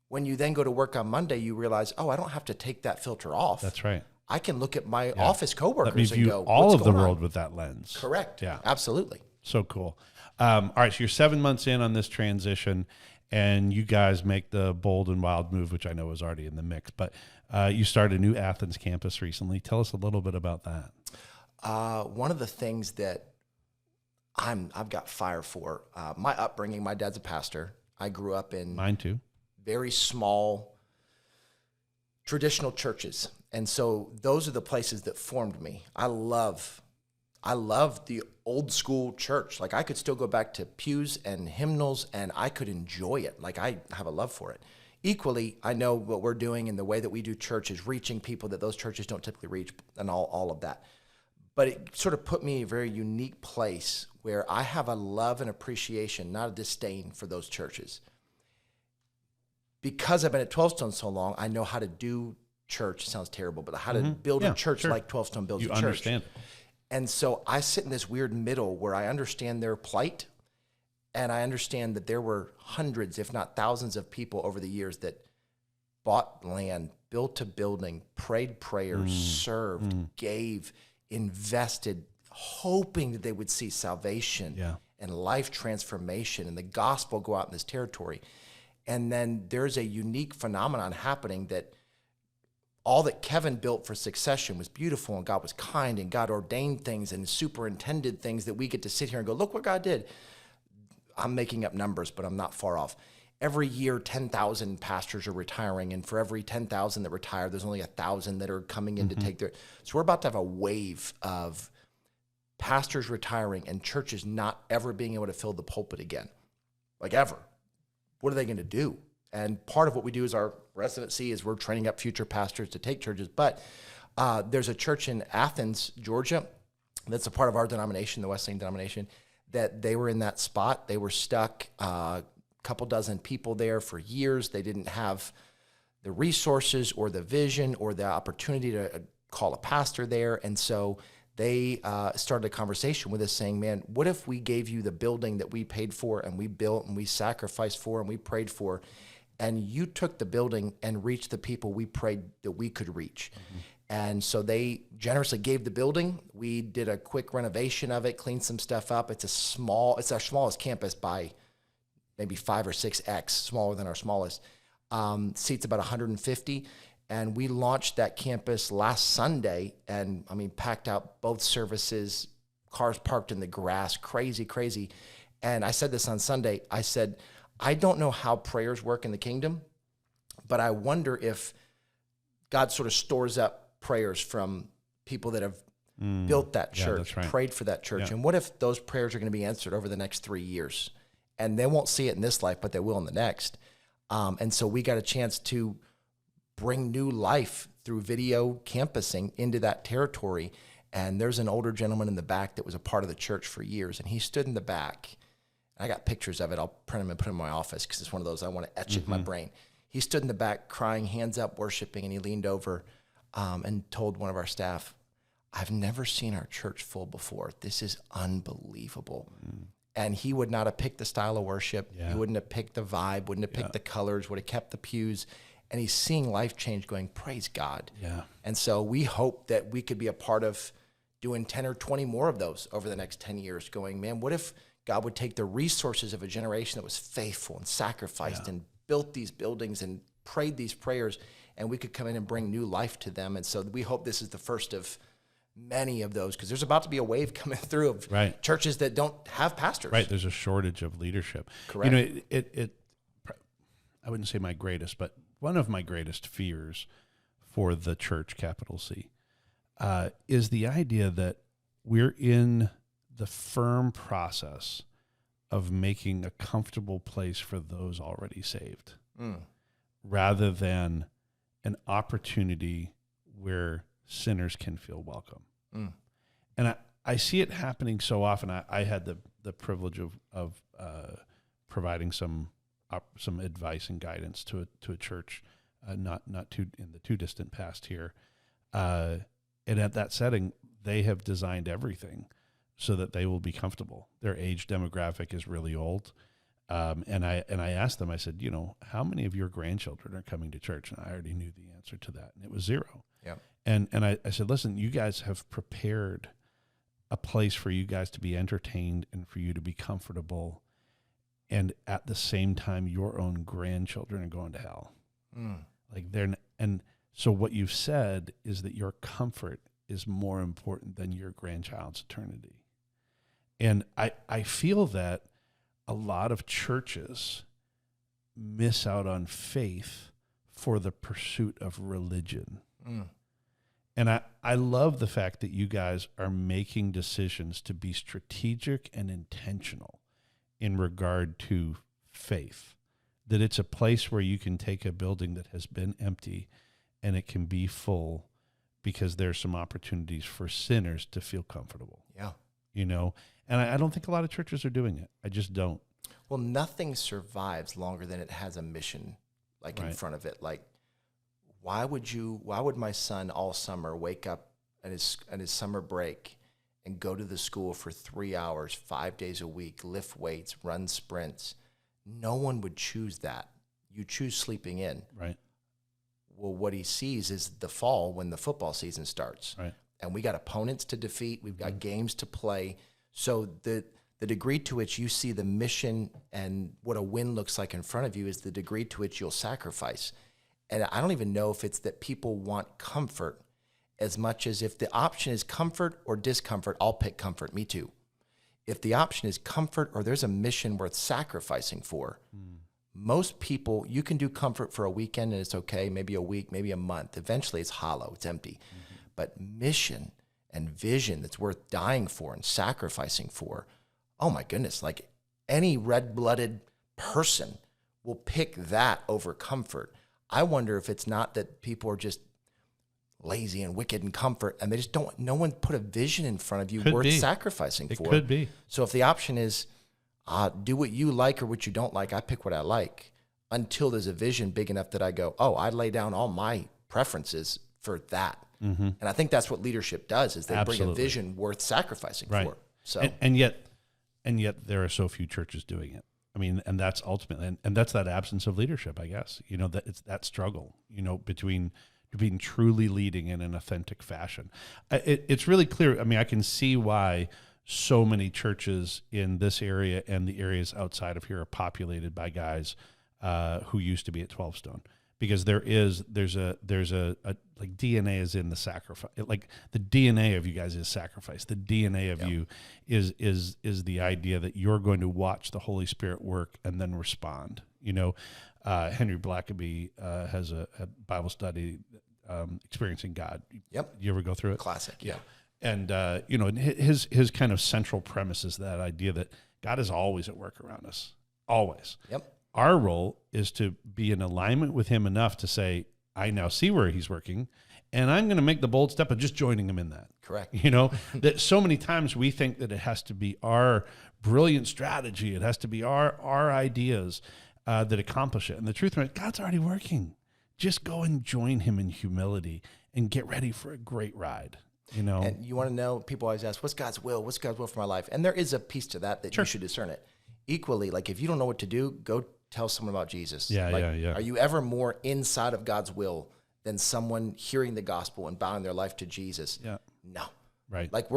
when you then go to work on Monday, you realize, oh, I don't have to take that filter off. That's right. I can look at my office coworkers Let me view and go, all what's of the going world on? with that lens. Correct. Yeah. Absolutely. So cool. All right, so you're 7 months in on this transition, and you guys make the bold and wild move, which I know was already in the mix, but you started a new Athens campus recently. Tell us a little bit about that. One of the things that I've got fire for, my upbringing, my dad's a pastor. I grew up in Mine too. very small traditional churches. And so those are the places that formed me. I love the old school church. Like I could still go back to pews and hymnals and I could enjoy it. Like I have a love for it. Equally, I know what we're doing and the way that we do church is reaching people that those churches don't typically reach and all of that. But it sort of put me in a very unique place where I have a love and appreciation, not a disdain for those churches. Because I've been at 12Stone so long, I know how to do church. It sounds terrible, but how to build a church like 12Stone builds a church. You understand it. And so I sit in this weird middle where I understand their plight, and I understand that there were hundreds, if not thousands of people over the years that bought land, built a building, prayed prayers, served, gave, invested, hoping that they would see salvation and life transformation and the gospel go out in this territory. And then there's a unique phenomenon happening that all that Kevin built for Succession was beautiful, and God was kind, and God ordained things and superintended things that we get to sit here and go, look what God did. I'm making up numbers, but I'm not far off. Every year, 10,000 pastors are retiring, and for every 10,000 that retire, there's only 1,000 that are coming in to take their. So we're about to have a wave of pastors retiring and churches not ever being able to fill the pulpit again, like ever. What are they going to do? And part of what we do is our residency is we're training up future pastors to take churches. But there's a church in Athens, Georgia, that's a part of our denomination, the Wesleyan denomination, that they were in that spot. They were stuck, a couple dozen people there for years. They didn't have the resources or the vision or the opportunity to call a pastor there. And so they started a conversation with us saying, man, what if we gave you the building that we paid for and we built and we sacrificed for and we prayed for, and you took the building and reached the people we prayed that we could reach. And so they generously gave the building. We did a quick renovation of it, cleaned some stuff up. It's our smallest campus by maybe 5 or 6x, smaller than our smallest. Seats about 150. And we launched that campus last Sunday, and I mean, packed out both services, cars parked in the grass, crazy. And I said this on Sunday. I said, I don't know how prayers work in the kingdom, but I wonder if God sort of stores up prayers from people that have built that church, prayed for that church. And what if those prayers are going to be answered over the next 3 years? And they won't see it in this life, but they will in the next. And so we got a chance to bring new life through video campusing into that territory. And there's an older gentleman in the back that was a part of the church for years, and he stood in the back. I got pictures of it. I'll print them and put them in my office because it's one of those I want to etch it in my brain. He stood in the back crying, hands up, worshiping, and he leaned over and told one of our staff, I've never seen our church full before. This is unbelievable. And he would not have picked the style of worship. He wouldn't have picked the vibe, wouldn't have picked the colors, would have kept the pews. And he's seeing life change going, praise God. And so we hope that we could be a part of doing 10 or 20 more of those over the next 10 years going, man, what if God would take the resources of a generation that was faithful and sacrificed and built these buildings and prayed these prayers and we could come in and bring new life to them. And so we hope this is the first of many of those, because there's about to be a wave coming through of Right. churches that don't have pastors. Right. There's a shortage of leadership. Correct. You know, I wouldn't say my greatest, but one of my greatest fears for the church, capital C, is the idea that we're in the firm process of making a comfortable place for those already saved, rather than an opportunity where sinners can feel welcome. And I see it happening so often. I had the privilege of providing some advice and guidance to a church, not too in the too distant past here, and at that setting, they have designed everything so that they will be comfortable. Their age demographic is really old, and I asked them. I said, you know, how many of your grandchildren are coming to church? And I already knew the answer to that, and it was 0. Yeah. And I said, listen, you guys have prepared a place for you guys to be entertained and for you to be comfortable, and at the same time, your own grandchildren are going to hell. Like and so what you've said is that your comfort is more important than your grandchild's eternity. And I feel that a lot of churches miss out on faith for the pursuit of religion. And I love the fact that you guys are making decisions to be strategic and intentional in regard to faith, that it's a place where you can take a building that has been empty and it can be full, because there's some opportunities for sinners to feel comfortable. Yeah. You know, and I don't think a lot of churches are doing it. I just don't. Well, nothing survives longer than it has a mission, like in front of it. Like, why would my son all summer wake up at his summer break and go to the school for 3 hours, 5 days a week, lift weights, run sprints? No one would choose that. You choose sleeping in. Right. Well, what he sees is the fall when the football season starts. Right. And we got opponents to defeat. We've got games to play. So the degree to which you see the mission and what a win looks like in front of you is the degree to which you'll sacrifice. And I don't even know if it's that people want comfort as much as if the option is comfort or discomfort, I'll pick comfort. Me too. If the option is comfort or there's a mission worth sacrificing for, most people, you can do comfort for a weekend and it's okay, maybe a week, maybe a month. Eventually it's hollow, it's empty. But mission and vision that's worth dying for and sacrificing for, oh my goodness, like any red-blooded person will pick that over comfort. I wonder if it's not that people are just lazy and wicked in comfort and they just don't, no one put a vision in front of you worth sacrificing for. It could be. So if the option is do what you like or what you don't like, I pick what I like until there's a vision big enough that I go, oh, I lay down all my preferences for that. And I think that's what leadership does, is they bring a vision worth sacrificing for. So and yet there are so few churches doing it. I mean, and that's ultimately, and that's that absence of leadership, I guess. You know, that it's that struggle, you know, between truly leading in an authentic fashion. It's really clear. I mean, I can see why so many churches in this area and the areas outside of here are populated by guys who used to be at 12Stone, because there's a like DNA is in the sacrifice. Like the DNA of you guys is sacrifice. The DNA of you is the idea that you're going to watch the Holy Spirit work and then respond. You know, Henry Blackaby has a Bible study, Experiencing God. Yep. You ever go through it? Classic. Yeah. And you know, his kind of central premise is that idea that God is always at work around us, always. Yep. Our role is to be in alignment with him enough to say, I now see where he's working, and I'm going to make the bold step of just joining him in that. Correct. You know, that so many times we think that it has to be our brilliant strategy, it has to be our ideas that accomplish it. And the truth is, God's already working. Just go and join him in humility and get ready for a great ride. You know, and you want to know, people always ask, what's God's will? What's God's will for my life? And there is a piece to that you should discern it. Equally, like if you don't know what to do, go tell someone about Jesus. Yeah. Are you ever more inside of God's will than someone hearing the gospel and bowing their life to Jesus? Yeah. No. Right. Like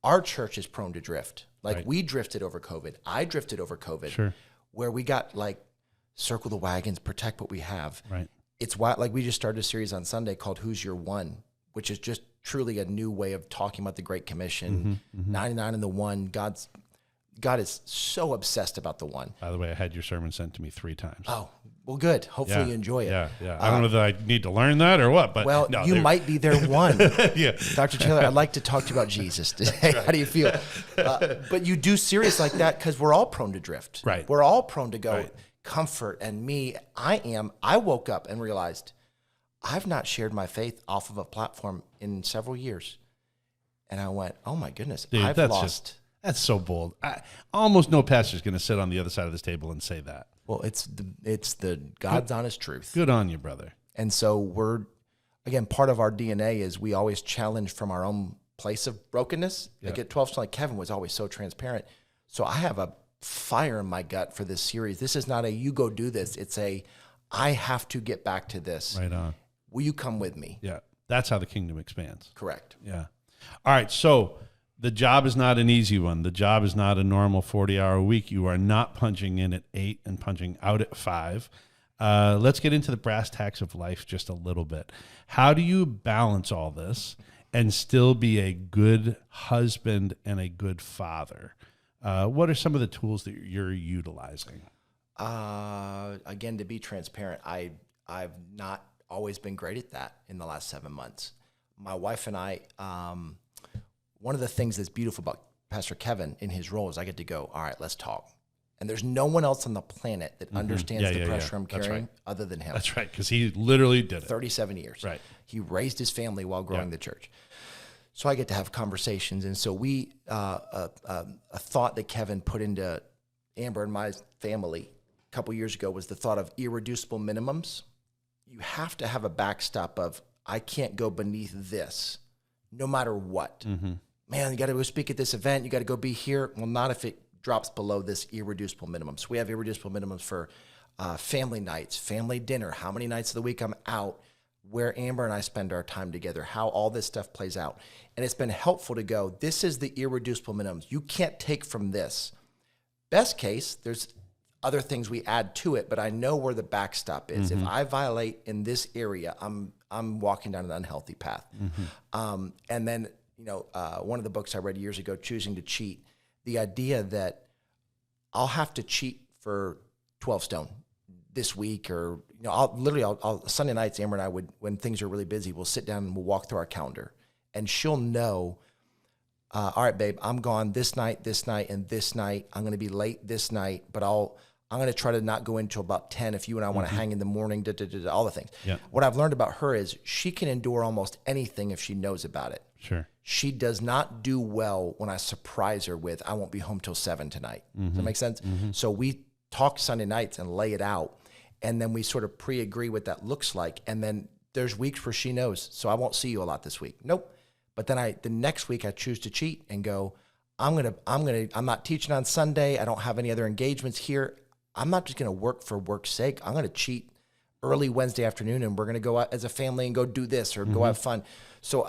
our church is prone to drift. Like we drifted over COVID. I drifted over COVID. Sure. Where we got like circle the wagons, protect what we have. Right. it's why, like, we just started a series on Sunday called Who's Your One, which is just truly a new way of talking about the Great Commission. 99 and the one. God is so obsessed about the one. By the way, I had your sermon sent to me 3 times. Oh, well, good. Hopefully you enjoy it. Yeah. I don't know that I need to learn that or what, but well, you might be their one. Yeah. Dr. Taylor, I'd like to talk to you about Jesus today. Right. How do you feel? But you do series like that because we're all prone to drift. Right. We're all prone to go Right. comfort. And I woke up and realized I've not shared my faith off of a platform in several years. And I went, oh my goodness, Dude, I've lost. That's so bold. Almost no pastor's going to sit on the other side of this table and say that. Well, it's the God's honest truth. Good on you, brother. And so again, part of our DNA is we always challenge from our own place of brokenness. Yeah. Like at 12Stone, like Kevin was always so transparent. So I have a fire in my gut for this series. This is not a, you go do this. It's I have to get back to this. Right on. Will you come with me? Yeah. That's how the kingdom expands. Correct. Yeah. All right. So the job is not an easy one. The job is not a normal 40-hour week. You are not punching in at 8 and punching out at 5. Let's get into the brass tacks of life just a little bit. How do you balance all this and still be a good husband and a good father? What are some of the tools that you're utilizing? Again, to be transparent, I've not always been great at that in the last 7 months. My wife and I, one of the things that's beautiful about Pastor Kevin in his role is I get to go, all right, let's talk. And there's no one else on the planet that understands the pressure I'm carrying other than him. That's right, because he literally did it. 37 years. Right. He raised his family while growing the church. So I get to have conversations. And so a thought that Kevin put into Amber and my family a couple years ago was the thought of irreducible minimums. You have to have a backstop of, I can't go beneath this, no matter what. Man, you got to go speak at this event. You got to go be here. Well, not if it drops below this irreducible minimum. So we have irreducible minimums for family nights, family dinner, how many nights of the week I'm out, where Amber and I spend our time together, how all this stuff plays out. And it's been helpful to go, this is the irreducible minimums. You can't take from this. Best case, there's other things we add to it, but I know where the backstop is. If I violate in this area, I'm walking down an unhealthy path. And then, one of the books I read years ago, Choosing to Cheat, the idea that I'll have to cheat for 12Stone this week, or I'll Sunday nights, Amber and I would, when things are really busy, we'll sit down and we'll walk through our calendar, and she'll know, all right, babe, I'm gone this night, and this night. I'm going to be late this night, but I'm going to try to not go in until about 10 if you and I want to hang in the morning, all the things. Yeah. What I've learned about her is she can endure almost anything if she knows about it. Sure. She does not do well when I surprise her with, I won't be home till 7 tonight. Does that make sense? So we talk Sunday nights and lay it out, and then we sort of pre-agree what that looks like. And then there's weeks where she knows, so I won't see you a lot this week. Nope. But then the next week I choose to cheat and go, I'm not teaching on Sunday. I don't have any other engagements here. I'm not just going to work for work's sake. I'm going to cheat early Wednesday afternoon, and we're going to go out as a family and go do this or go have fun. So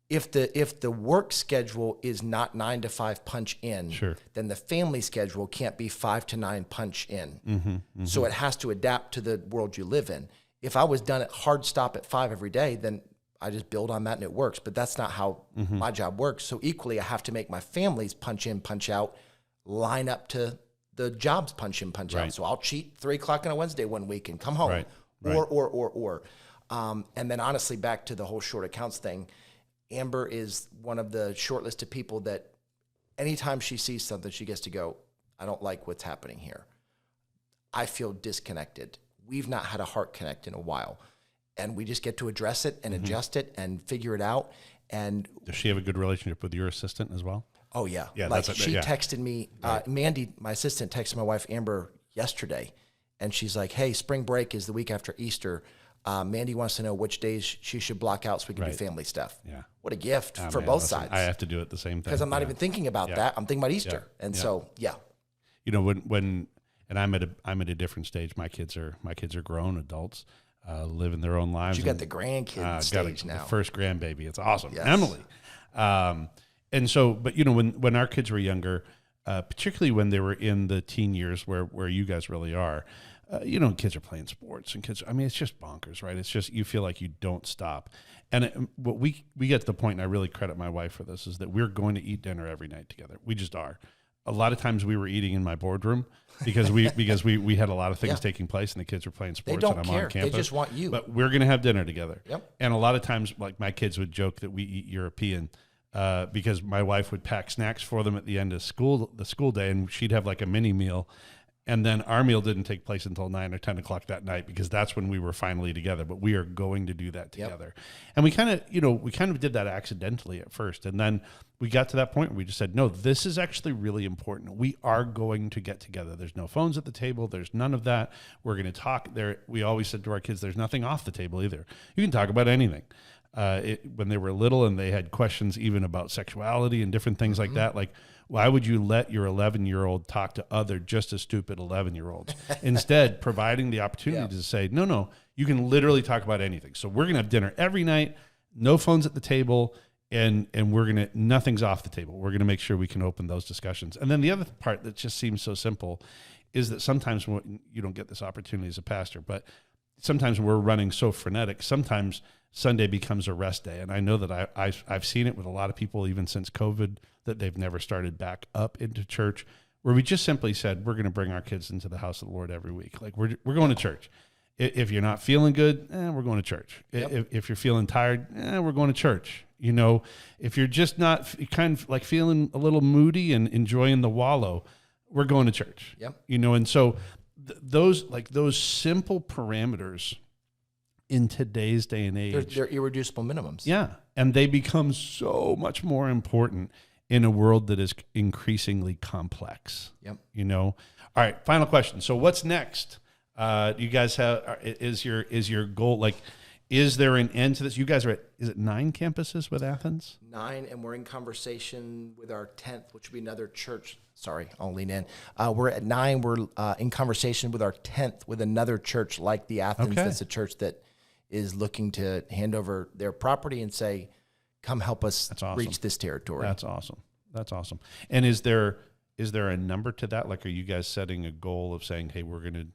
if the work schedule is not 9 to 5 punch in, then the family schedule can't be 5 to 9 punch in. So it has to adapt to the world you live in. If I was done at hard stop at 5 every day, then I just build on that and it works. But that's not how my job works. So equally, I have to make my family's punch in, punch out line up to the job's punch in, punch out. So I'll cheat 3 o'clock on a Wednesday one week and come home. Or. And then honestly, back to the whole short accounts thing, Amber is one of the short list of people that anytime she sees something, she gets to go, I don't like what's happening here. I feel disconnected. We've not had a heart connect in a while. And we just get to address it and adjust it and figure it out. And does she have a good relationship with your assistant as well? Oh, yeah. Yeah, like she texted me, Mandy, my assistant, texted my wife, Amber, yesterday. And she's like, hey, spring break is the week after Easter. Mandy wants to know which days she should block out so we can do family stuff. Yeah. What a gift for both sides. I have to do it the same thing. Because I'm not even thinking about that. I'm thinking about Easter. And so, when I'm at a different stage. My kids are grown adults, living their own lives. You got the grandkid stage now. The first grandbaby. It's awesome. Yes. Emily. And so, but when our kids were younger, particularly when they were in the teen years where you guys really are, kids are playing sports and kids. I mean, it's just bonkers, right? It's just, you feel like you don't stop. And what we get to the point, and I really credit my wife for this, is that we're going to eat dinner every night together. We just are. A lot of times we were eating in my boardroom because we had a lot of things taking place and the kids were playing sports They don't and I'm care. on campus. They just want you. But we're going to have dinner together. Yep. And a lot of times, like, my kids would joke that we eat European because my wife would pack snacks for them at the end of the school day, and she'd have like a mini meal. And then our meal didn't take place until 9 or 10 o'clock that night because that's when we were finally together. But we are going to do that together. Yep. And we kind of did that accidentally at first. And then we got to that point where we just said, no, this is actually really important. We are going to get together. There's no phones at the table. There's none of that. We're going to talk there. We always said to our kids, there's nothing off the table either. You can talk about anything. When they were little and they had questions even about sexuality and different things like that, like, why would you let your 11-year-old talk to other just as stupid 11-year-olds? Instead, providing the opportunity to say, no, you can literally talk about anything. So we're going to have dinner every night, no phones at the table, and nothing's off the table. We're going to make sure we can open those discussions. And then the other part that just seems so simple is that sometimes you don't get this opportunity as a pastor, but sometimes we're running so frenetic. Sometimes Sunday becomes a rest day. And I know that I've seen it with a lot of people, even since COVID, that they've never started back up into church, where we just simply said, we're going to bring our kids into the house of the Lord every week. Like, we're going to church. If you're not feeling good, we're going to church. Yep. If you're feeling tired, we're going to church. If you're just not kind of like feeling a little moody and enjoying the wallow, we're going to church. Yep. And so those simple parameters in today's day and age, they're irreducible minimums. Yeah. And they become so much more important in a world that is increasingly complex. Yep. All right. Final question. So what's next? You guys have, is your goal, like, is there an end to this? You guys are is it 9 campuses with Athens? 9, and we're in conversation with our 10th, which would be another church. Sorry, I'll lean in. We're at 9. We're in conversation with our 10th with another church like the Athens. Okay. That's a church that is looking to hand over their property and say, come help us reach this territory. That's awesome. That's awesome. And is there a number to that? Like, are you guys setting a goal of saying, hey, we're going to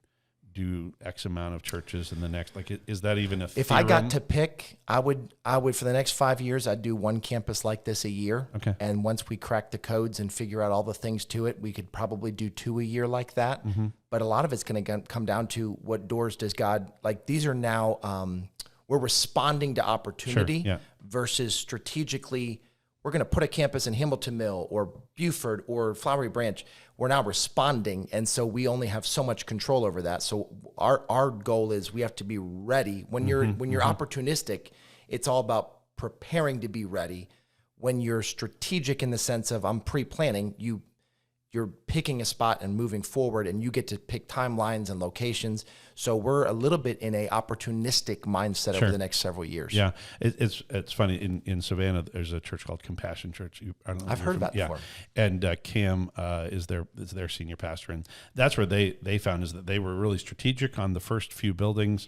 do X amount of churches in the next, like, is that even a theorem? If I got to pick, I would for the next 5 years, I'd do one campus like this a year. Okay. And once we crack the codes and figure out all the things to it, we could probably do 2 a year like that. Mm-hmm. But a lot of it's going to come down to what doors does God, like, these are now, we're responding to opportunity versus strategically, we're going to put a campus in Hamilton Mill or Buford or Flowery Branch. We're now responding, and so we only have so much control over that. So our goal is we have to be ready. When you're opportunistic, it's all about preparing to be ready. When you're strategic in the sense of I'm pre-planning, you're picking a spot and moving forward, and you get to pick timelines and locations. So we're a little bit in a opportunistic mindset over the next several years. Yeah, it's funny. In Savannah, there's a church called Compassion Church. I've heard about it before. And Cam is their senior pastor, and that's where they found is that they were really strategic on the first few buildings,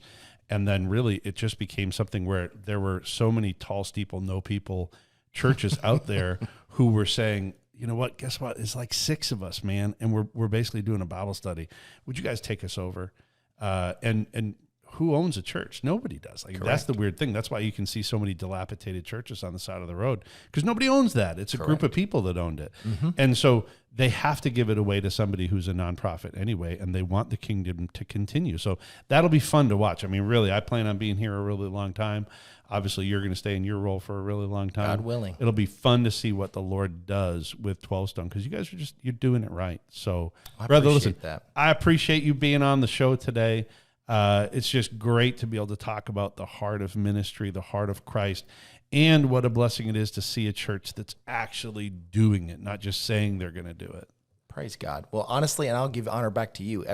and then really it just became something where there were so many tall steeple, no people churches out there who were saying, you know what, guess what? It's like 6 of us, man. And we're basically doing a Bible study. Would you guys take us over? And who owns a church? Nobody does. Like, that's the weird thing. That's why you can see so many dilapidated churches on the side of the road, because nobody owns that. It's a group of people that owned it. Mm-hmm. And so they have to give it away to somebody who's a nonprofit anyway, and they want the kingdom to continue. So that'll be fun to watch. I mean, really, I plan on being here a really long time. Obviously, you're going to stay in your role for a really long time. God willing. It'll be fun to see what the Lord does with 12Stone, because you guys you're doing it right. So, brother, listen, I appreciate you being on the show today. It's just great to be able to talk about the heart of ministry, the heart of Christ, and what a blessing it is to see a church that's actually doing it, not just saying they're going to do it. Praise God. Well, honestly, and I'll give honor back to you.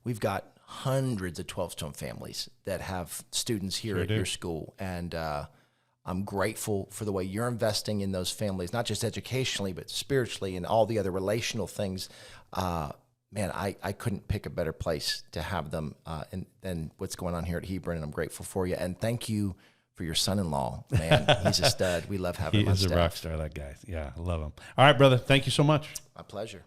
We've got hundreds of 12Stone families that have students here at your school, and I'm grateful for the way you're investing in those families, not just educationally, but spiritually and all the other relational things. Man, I couldn't pick a better place to have them than what's going on here at Hebron, and I'm grateful for you. And thank you for your son-in-law, man. He's a stud. We love having him on staff. He is a rock star, that guy. Yeah, I love him. All right, brother. Thank you so much. My pleasure.